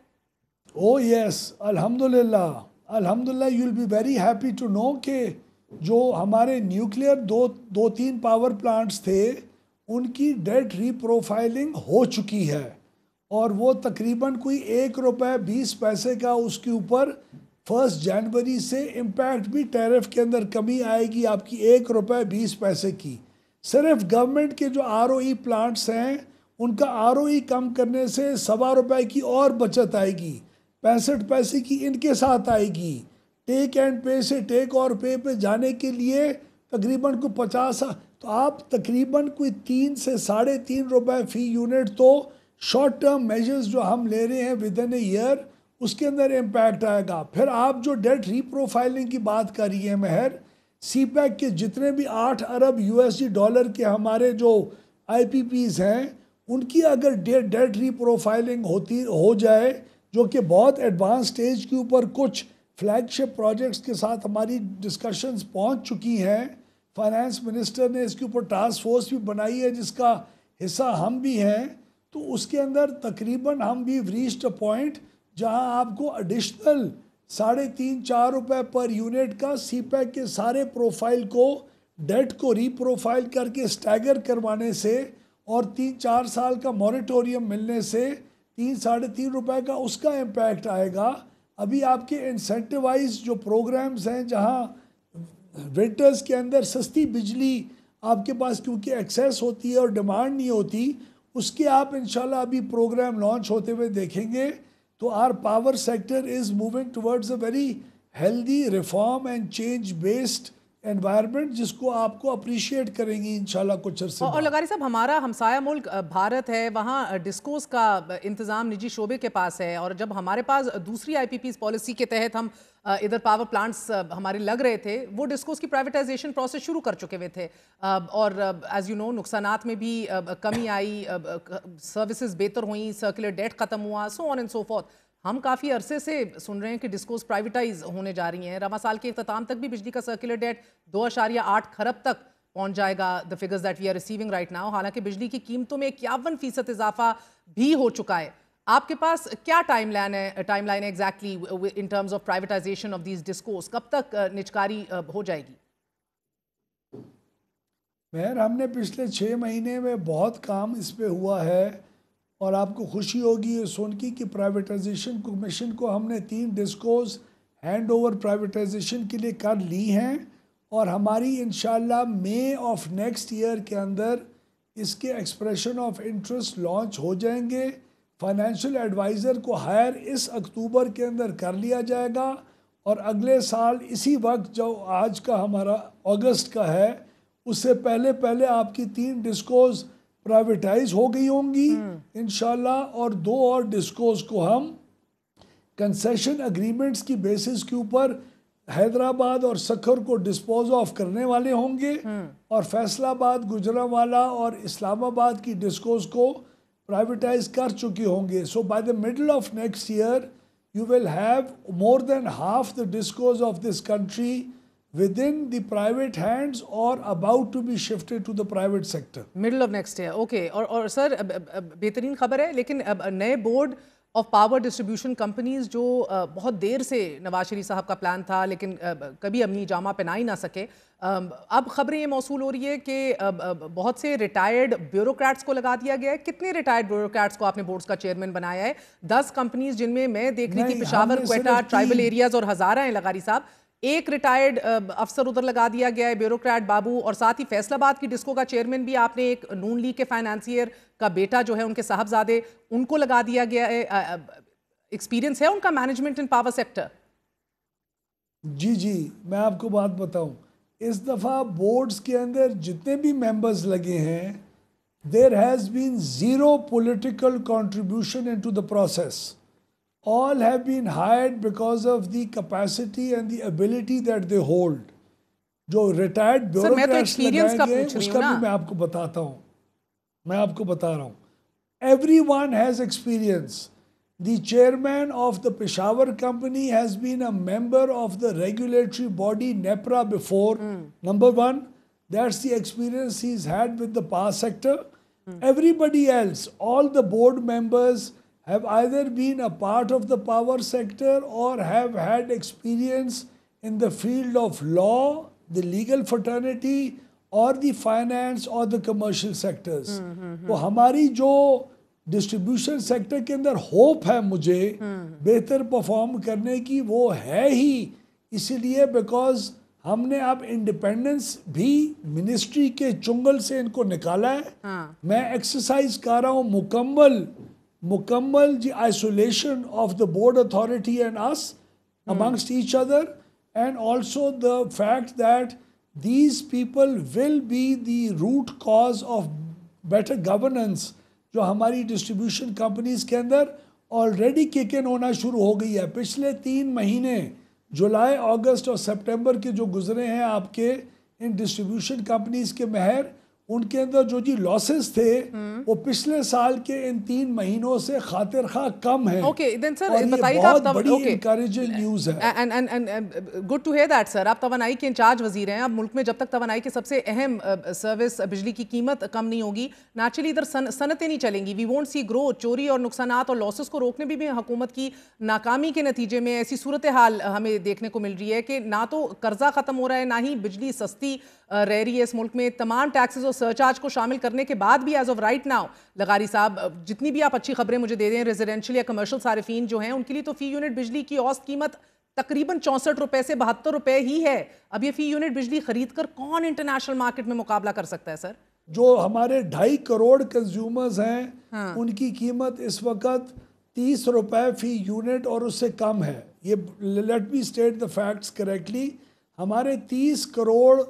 ओह यस, अल्हम्दुलिल्लाह अल्हम्दुलिल्लाह, you will be very happy to know कि जो हमारे न्यूक्लियर दो तीन पावर प्लांट्स थे उनकी डेट रीप्रोफाइलिंग हो चुकी है और वो तकरीबन कोई 1 रुपये 20 पैसे का उसके ऊपर 1 जनवरी से इम्पैक्ट भी टैरिफ के अंदर कमी आएगी आपकी 1 रुपये 20 पैसे की। सिर्फ गवर्नमेंट के जो ROE प्लांट्स हैं उनका ROE कम करने से 1.25 रुपये की और बचत आएगी, 65 पैसे की इनके साथ आएगी। टेक एंड पे से टेक और पे पे जाने के लिए तकरीबन को 50, तो आप तकरीबन कोई 3 से 3.5 रुपये फ़ी यूनिट तो शॉर्ट टर्म मेजर्स जो हम ले रहे हैं विद इन ए ईयर उसके अंदर इम्पैक्ट आएगा। फिर आप जो डेट रीप्रोफाइलिंग की बात कर रही हैं महर, CPEC के जितने भी 8 अरब USD डॉलर के हमारे जो IPPs हैं उनकी अगर डेट रीप्रोफाइलिंग हो जाए, जो कि बहुत एडवांस स्टेज के ऊपर कुछ फ्लैगशिप प्रोजेक्ट्स के साथ हमारी डिस्कशंस पहुंच चुकी हैं, फाइनेंस मिनिस्टर ने इसके ऊपर टास्क फोर्स भी बनाई है जिसका हिस्सा हम भी हैं, तो उसके अंदर तकरीबन हम भी रीच्ड अ पॉइंट जहां आपको एडिशनल 3.5-4 रुपये पर यूनिट का CPEC के सारे प्रोफाइल को डेट को रीप्रोफाइल करके स्टैगर करवाने से और 3-4 साल का मॉरेटोरियम मिलने से 3-3.5 रुपये का उसका इम्पैक्ट आएगा। अभी आपके इंसेंटिवाइज जो प्रोग्राम्स हैं जहां विंटर्स के अंदर सस्ती बिजली आपके पास क्योंकि एक्सेस होती है और डिमांड नहीं होती, उसके आप इंशाल्लाह अभी प्रोग्राम लॉन्च होते हुए देखेंगे। तो our power sector is moving towards a very healthy reform and change based environment जिसको आपको अप्रिशिएट करेंगी इंशाल्लाह कुछ अर्से। और लगारी साहब, हमारा हमसाया मुल्क भारत है, वहाँ डिस्कोस का इंतज़ाम निजी शोबे के पास है, और जब हमारे पास दूसरी IPPs पॉलिसी के तहत हम इधर पावर प्लांट्स हमारे लग रहे थे, वो डिस्कोस की प्राइवेटाइजेशन प्रोसेस शुरू कर चुके हुए थे और एज यू नो नुकसानात में भी कमी आई, सर्विसेज बेहतर हुई, सर्कुलर डेट ख़त्म हुआ, so on and so forth. हम काफ़ी अरसे से सुन रहे हैं कि डिस्कोस प्राइवेटाइज होने जा रही हैं। रवा साल के इख्तिताम तक भी बिजली का सर्कुलर डेट 2.8 खरब तक पहुंच जाएगा, the figures that we are receiving right now. हालांकि बिजली की कीमतों में 51% इजाफा भी हो चुका है। आपके पास क्या टाइमलाइन है exactly in terms of privatisation of these discourse? कब तक निचकारी हो जाएगी? महर, हमने पिछले 6 महीने में बहुत काम इस पे हुआ है और आपको खुशी होगी ये सुन की प्राइवेटाइजेशन कमीशन को हमने 3 डिस्कोस हैंड ओवर प्राइवेटाइजेशन के लिए कर ली हैं और हमारी इंशाल्लाह मई ऑफ नेक्स्ट ईयर के अंदर इसके एक्सप्रेशन ऑफ इंटरेस्ट लॉन्च हो जाएंगे। फाइनेंशियल एडवाइज़र को हायर इस अक्टूबर के अंदर कर लिया जाएगा और अगले साल इसी वक्त जो आज का हमारा अगस्त का है, उससे पहले पहले आपकी 3 डिस्कोज प्राइवेटाइज हो गई होंगी इंशाल्लाह, और 2 और डिस्कोज को हम कंसेशन एग्रीमेंट्स की बेसिस के ऊपर हैदराबाद और सखर को डिस्पोज ऑफ करने वाले होंगे, और फैसलाबाद, गुजरांवाला और इस्लामाबाद की डिस्कोज को प्राइवेटाइज कर चुके होंगे. So by the middle of next year you will have more than half the discos of this country within the private hands or about to be shifted to the private sector. Middle of next year, okay. और sir बेहतरीन खबर है, लेकिन नए board of power distribution companies जो बहुत देर से नवाज शरीफ साहब का प्लान था लेकिन कभी अपनी जामा पहना ही ना सके, अब खबरें ये मौसूल हो रही है कि बहुत से रिटायर्ड ब्यूरोक्रेट्स को लगा दिया गया है. कितने रिटायर्ड ब्यूरोक्रेट्स को आपने बोर्ड्स का चेयरमैन बनाया है? 10 कंपनीज जिनमें मैं देख रही थी पेशावर, क्वेटा, ट्राइबल एरियाज और हजारा हैं लगारी साहब. एक रिटायर्ड अफसर उधर लगा दिया गया है, ब्यूरोक्रेट बाबू, और साथ ही फैसलाबाद की डिस्को का चेयरमैन भी आपने एक नून लीग के फाइनेंसियर का बेटा जो है, उनके साहबजादे, उनको लगा दिया गया है. एक्सपीरियंस है उनका मैनेजमेंट इन पावर सेक्टर? जी, मैं आपको बात बताऊं, इस दफ़ा बोर्ड्स के अंदर जितने भी मेंबर्स लगे हैं, there has been zero political contribution into the process. All have been hired because of the capacity and the ability that they hold. जो रिटायर्ड ब्यूरोक्रेट्स लगाए गए उसका भी मैं आपको बताता हूँ, मैं आपको बता रहा हूँ. Everyone has experience. The chairman of the Peshawar company has been a member of the regulatory body NEPRA before. Number one, that's the experience he's had with the power sector. Everybody else, all the board members have either been a part of the power sector or have had experience in the field of law, the legal fraternity, or the finance or the commercial sectors. तो हमारी जो distribution sector के अंदर hope है मुझे बेहतर perform करने की, वो है ही इसीलिए बिकॉज हमने अब इंडिपेंडेंस भी मिनिस्ट्री के चुंगल से इनको निकाला है. मैं एक्सरसाइज कर रहा हूँ मुकम्मल जी isolation of the board authority and us amongst each other, and also the fact that these people will be the root cause of better governance जो हमारी डिस्ट्रीब्यूशन कंपनीज के अंदर ऑलरेडी किक इन होना शुरू हो गई है. पिछले 3 महीने जुलाई, अगस्त और सितंबर के जो गुजरे हैं आपके इन डिस्ट्रीब्यूशन कंपनीज के महर, उनके अंदर जो जी लॉसेस थे वो पिछले साल के इन 3 महीनों से खातिर खा कम है. ओके देन सर, और ये बहुत बड़ी इनकरेजिंग न्यूज़ है. And good to hear that sir. आप तवानाई के इंचार्ज वजीर हैं. अब मुल्क में जब तक तवानाई के सबसे अहम सर्विस बिजली की कीमत कम नहीं होगी, नेचुरली इधर सनतें नहीं चलेंगी. We won't see growth. चोरी और नुकसानात और लॉसेस को रोकने भी हुकूमत की नाकामी के नतीजे में ऐसी सूरत हाल हमें देखने को मिल रही है कि ना तो कर्जा खत्म हो रहा है, ना ही बिजली सस्ती रह रही है इस मुल्क में. तमाम टैक्सेस और सरचार्ज को शामिल करने के बाद भी एज ऑफ राइट नाउ लगारी साहब, जितनी भी आप अच्छी खबरें मुझे दे दें, रेजिडेंशियल या कमर्शियल सारिफीन जो हैं उनके लिए तो फी यूनिट बिजली की औसत कीमत तकरीबन 64 रुपए से 72 रुपए ही है. अब ये फी यूनिट बिजली खरीद कर कौन इंटरनेशनल मार्केट में मुकाबला कर सकता है सर? जो हमारे 2.5 करोड़ कंज्यूमर्स हैं उनकी कीमत इस वक्त 30 रुपए फी यूनिट और उससे कम है. ये let me state the facts correctly. हमारे 30 करोड़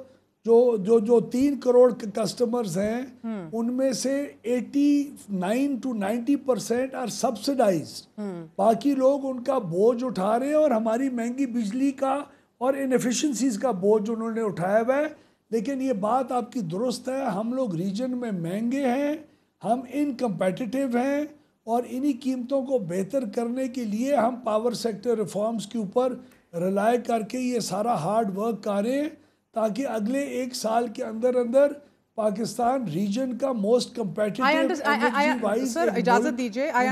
जो 3 करोड़ कस्टमर्स हैं उनमें से 89 to 90% आर सब्सिडाइज्ड. बाकी लोग उनका बोझ उठा रहे हैं और हमारी महंगी बिजली का और इनएफिशिएंसीज का बोझ उन्होंने उठाया हुआ है. लेकिन ये बात आपकी दुरुस्त है, हम लोग रीजन में महंगे हैं, हम इनकम्पेटिटिव हैं, और इन्हीं कीमतों को बेहतर करने के लिए हम पावर सेक्टर रिफॉर्म्स के ऊपर रिलाय करके ये सारा हार्ड वर्क कर रहे हैं ताकि अगले 1 साल के अंदर पाकिस्तान रीजन का मोस्ट कम्पेटिटिव सर इजाजत दीजिए. आई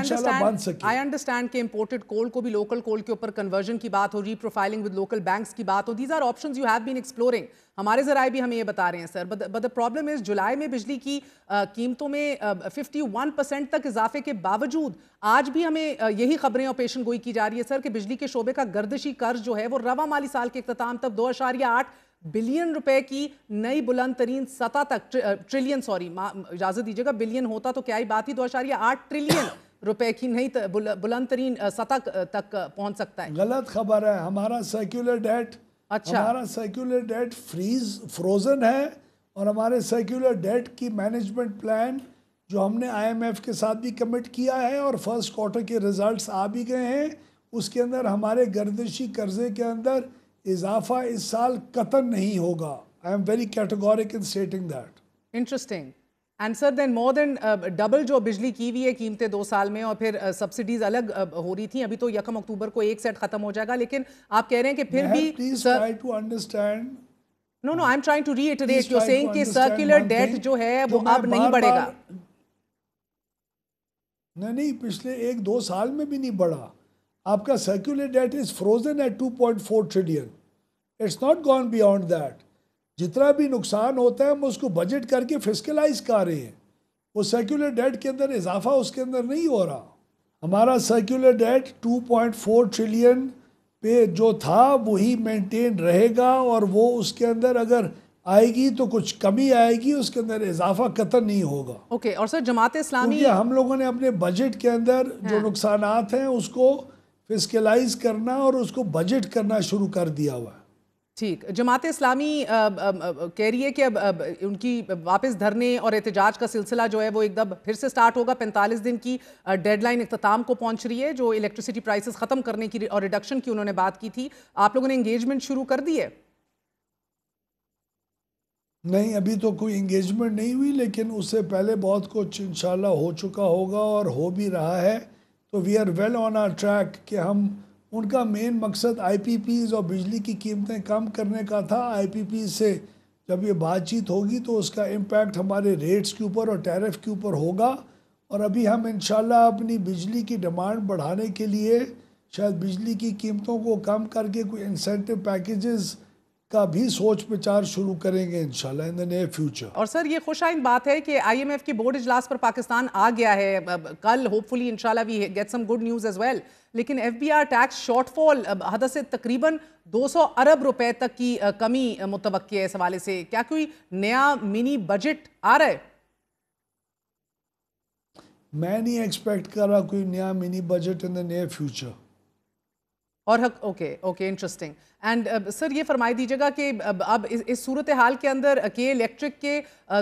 अंडरस्टैंड कि इंपोर्टेड कोल को भी लोकल कोल के ऊपर कन्वर्जन की बात हो, रीप्रोफाइलिंग विद लोकल बैंक्स की बात हो. These are options you have been exploring. हमारे जराए भी हमें ये बता रहे हैं sir. But the problem is जुलाई में बिजली की कीमतों में 51% तक इजाफे के बावजूद आज भी हमें यही खबरें और पेशन गोई की जा रही है सर कि बिजली के शोबे का गर्दिशी कर्ज जो है वो रवा माली साल के इख्तिताम तक 2.8 बिलियन रुपए की नई बुलंद तरीन सतह तक, ट्रिलियन सॉरी इजाजत दीजिएगा, बिलियन होता तो क्या ही बात ही, 2.8 ट्रिलियन रुपए की नहीं बुलंद तरीन सतह तक पहुंच सकता है। गलत खबर है। हमारा सर्कुलर डेट हमारा सर्कुलर डेट फ्रोजन है, और हमारे सर्कुलर डेट की मैनेजमेंट प्लान जो हमने IMF के साथ भी कमिट किया है और फर्स्ट क्वार्टर के रिजल्ट्स आ भी गए हैं, उसके अंदर हमारे गर्दिशी कर्जे के अंदर इजाफा इस साल कतन नहीं होगा। I am very categoric in stating that. Interesting. And sir then more than double जो बिजली की हुई है कीमतें 2 साल में, और फिर सब्सिडीज अलग हो रही थी। अभी तो 1 अक्टूबर को एक सेट खत्म हो जाएगा, लेकिन आप कह रहे हैं कि फिर भी please try to understand. No I am trying to reiterate, you are saying कि सर्कुलर डेट जो है वो अब नहीं बढ़ेगा। नहीं, पिछले 1-2 साल में भी नहीं बढ़ा। आपका circular debt is frozen at 2.4 trillion. It's not gone beyond that. जितना भी नुकसान होता है हम उसको बजट करके फिस्कलाइज कर रहे हैं। वो सर्कुलर डेट के अंदर इजाफा उसके अंदर नहीं हो रहा। हमारा सर्कुलर डेट 2.4 ट्रिलियन पे जो था वही मेंटेन रहेगा, और वो उसके अंदर अगर आएगी तो कुछ कमी आएगी, उसके अंदर इजाफा कतई नहीं होगा। ओके और सर जमात इस्लामी, क्योंकि हम लोगों ने अपने बजट के अंदर जो नुकसानात हैं उसको फिस्कलाइज करना और उसको बजट करना शुरू कर दिया हुआ है। ठीक। जमात इस्लामी कह रही है कि अब उनकी वापस धरने और एहतजाज का सिलसिला जो है वो एकदम फिर से स्टार्ट होगा। 45 दिन की डेडलाइन इख्तिताम को पहुंच रही है, जो इलेक्ट्रिसिटी प्राइसेस ख़त्म करने की और रिडक्शन की उन्होंने बात की थी। आप लोगों ने एंगेजमेंट शुरू कर दी है? नहीं, अभी तो कोई एंगेजमेंट नहीं हुई, लेकिन उससे पहले बहुत कुछ इंशाल्लाह हो चुका होगा और हो भी रहा है। तो we are well on our track कि हम उनका मेन मकसद IPPs और बिजली की कीमतें कम करने का था। IPPs से जब ये बातचीत होगी तो उसका इम्पैक्ट हमारे रेट्स के ऊपर और टैरिफ के ऊपर होगा, और अभी हम इंशाल्लाह अपनी बिजली की डिमांड बढ़ाने के लिए शायद बिजली की कीमतों को कम करके कोई इंसेंटिव पैकेजेस का भी सोच विचार शुरू करेंगे इंशाल्लाह इन द नियर फ्यूचर। और सर ये खुशाइन बात है कि IMF की बोर्ड इजलास पर पाकिस्तान आ गया है कल, होपफुली इंशाल्लाह we get some good news as well. लेकिन FBR टैक्स शॉर्टफॉल हद से तकरीबन 200 अरब रुपए तक की कमी मुतवक्की है। इस हवाले से क्या कोई नया मिनी बजट आ रहा है? मैं नहीं एक्सपेक्ट कर रहा कोई नया mini budget in the near future. और ओके इंटरेस्टिंग। एंड सर ये फरमाई दीजिएगा कि अब इस सूरत हाल के अंदर के इलेक्ट्रिक के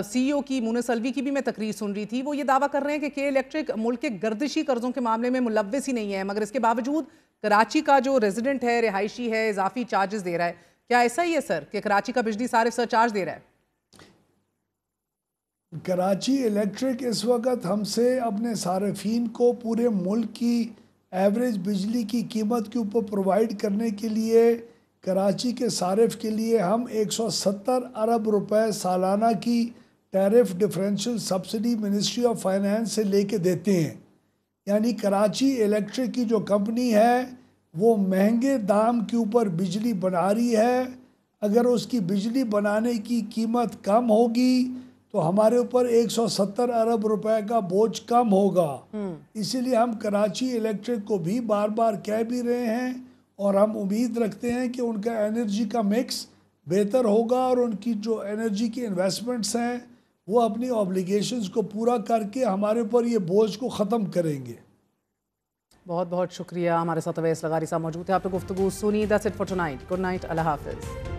CEO की मुनस अलवी की भी मैं तकरीर सुन रही थी, वो ये दावा कर रहे हैं कि इलेक्ट्रिक मुल्क के गर्दिशी कर्जों के मामले में मुलव्विस ही नहीं है, मगर इसके बावजूद कराची का जो रेजिडेंट है, रिहायशी है, इजाफी चार्जेस दे रहा है। क्या ऐसा ही है सर कि कराची का बिजली सारिफ सरचार्ज दे रहा है? कराची इलेक्ट्रिक इस वक्त हमसे अपने सार्फिन को पूरे मुल्क की एवरेज बिजली की कीमत के ऊपर प्रोवाइड करने के लिए कराची के सारिफ के लिए हम 170 अरब रुपए सालाना की tariff differential subsidy ministry of finance से लेके देते हैं। यानी कराची इलेक्ट्रिक की जो कंपनी है वो महंगे दाम के ऊपर बिजली बना रही है। अगर उसकी बिजली बनाने की कीमत कम होगी तो हमारे ऊपर 170 अरब रुपए का बोझ कम होगा। इसीलिए हम कराची इलेक्ट्रिक को भी बार बार कह भी रहे हैं, और हम उम्मीद रखते हैं कि उनका एनर्जी का मिक्स बेहतर होगा और उनकी जो एनर्जी की इन्वेस्टमेंट्स हैं वो अपनी ऑब्लिगेशंस को पूरा करके हमारे ऊपर ये बोझ को ख़त्म करेंगे। बहुत बहुत शुक्रिया। हमारे साथ अवैस लगारी साहब मौजूद है। आपने गुफ्तगू सुनी। That's it for tonight. Good night, अल्लाह हाफिज़।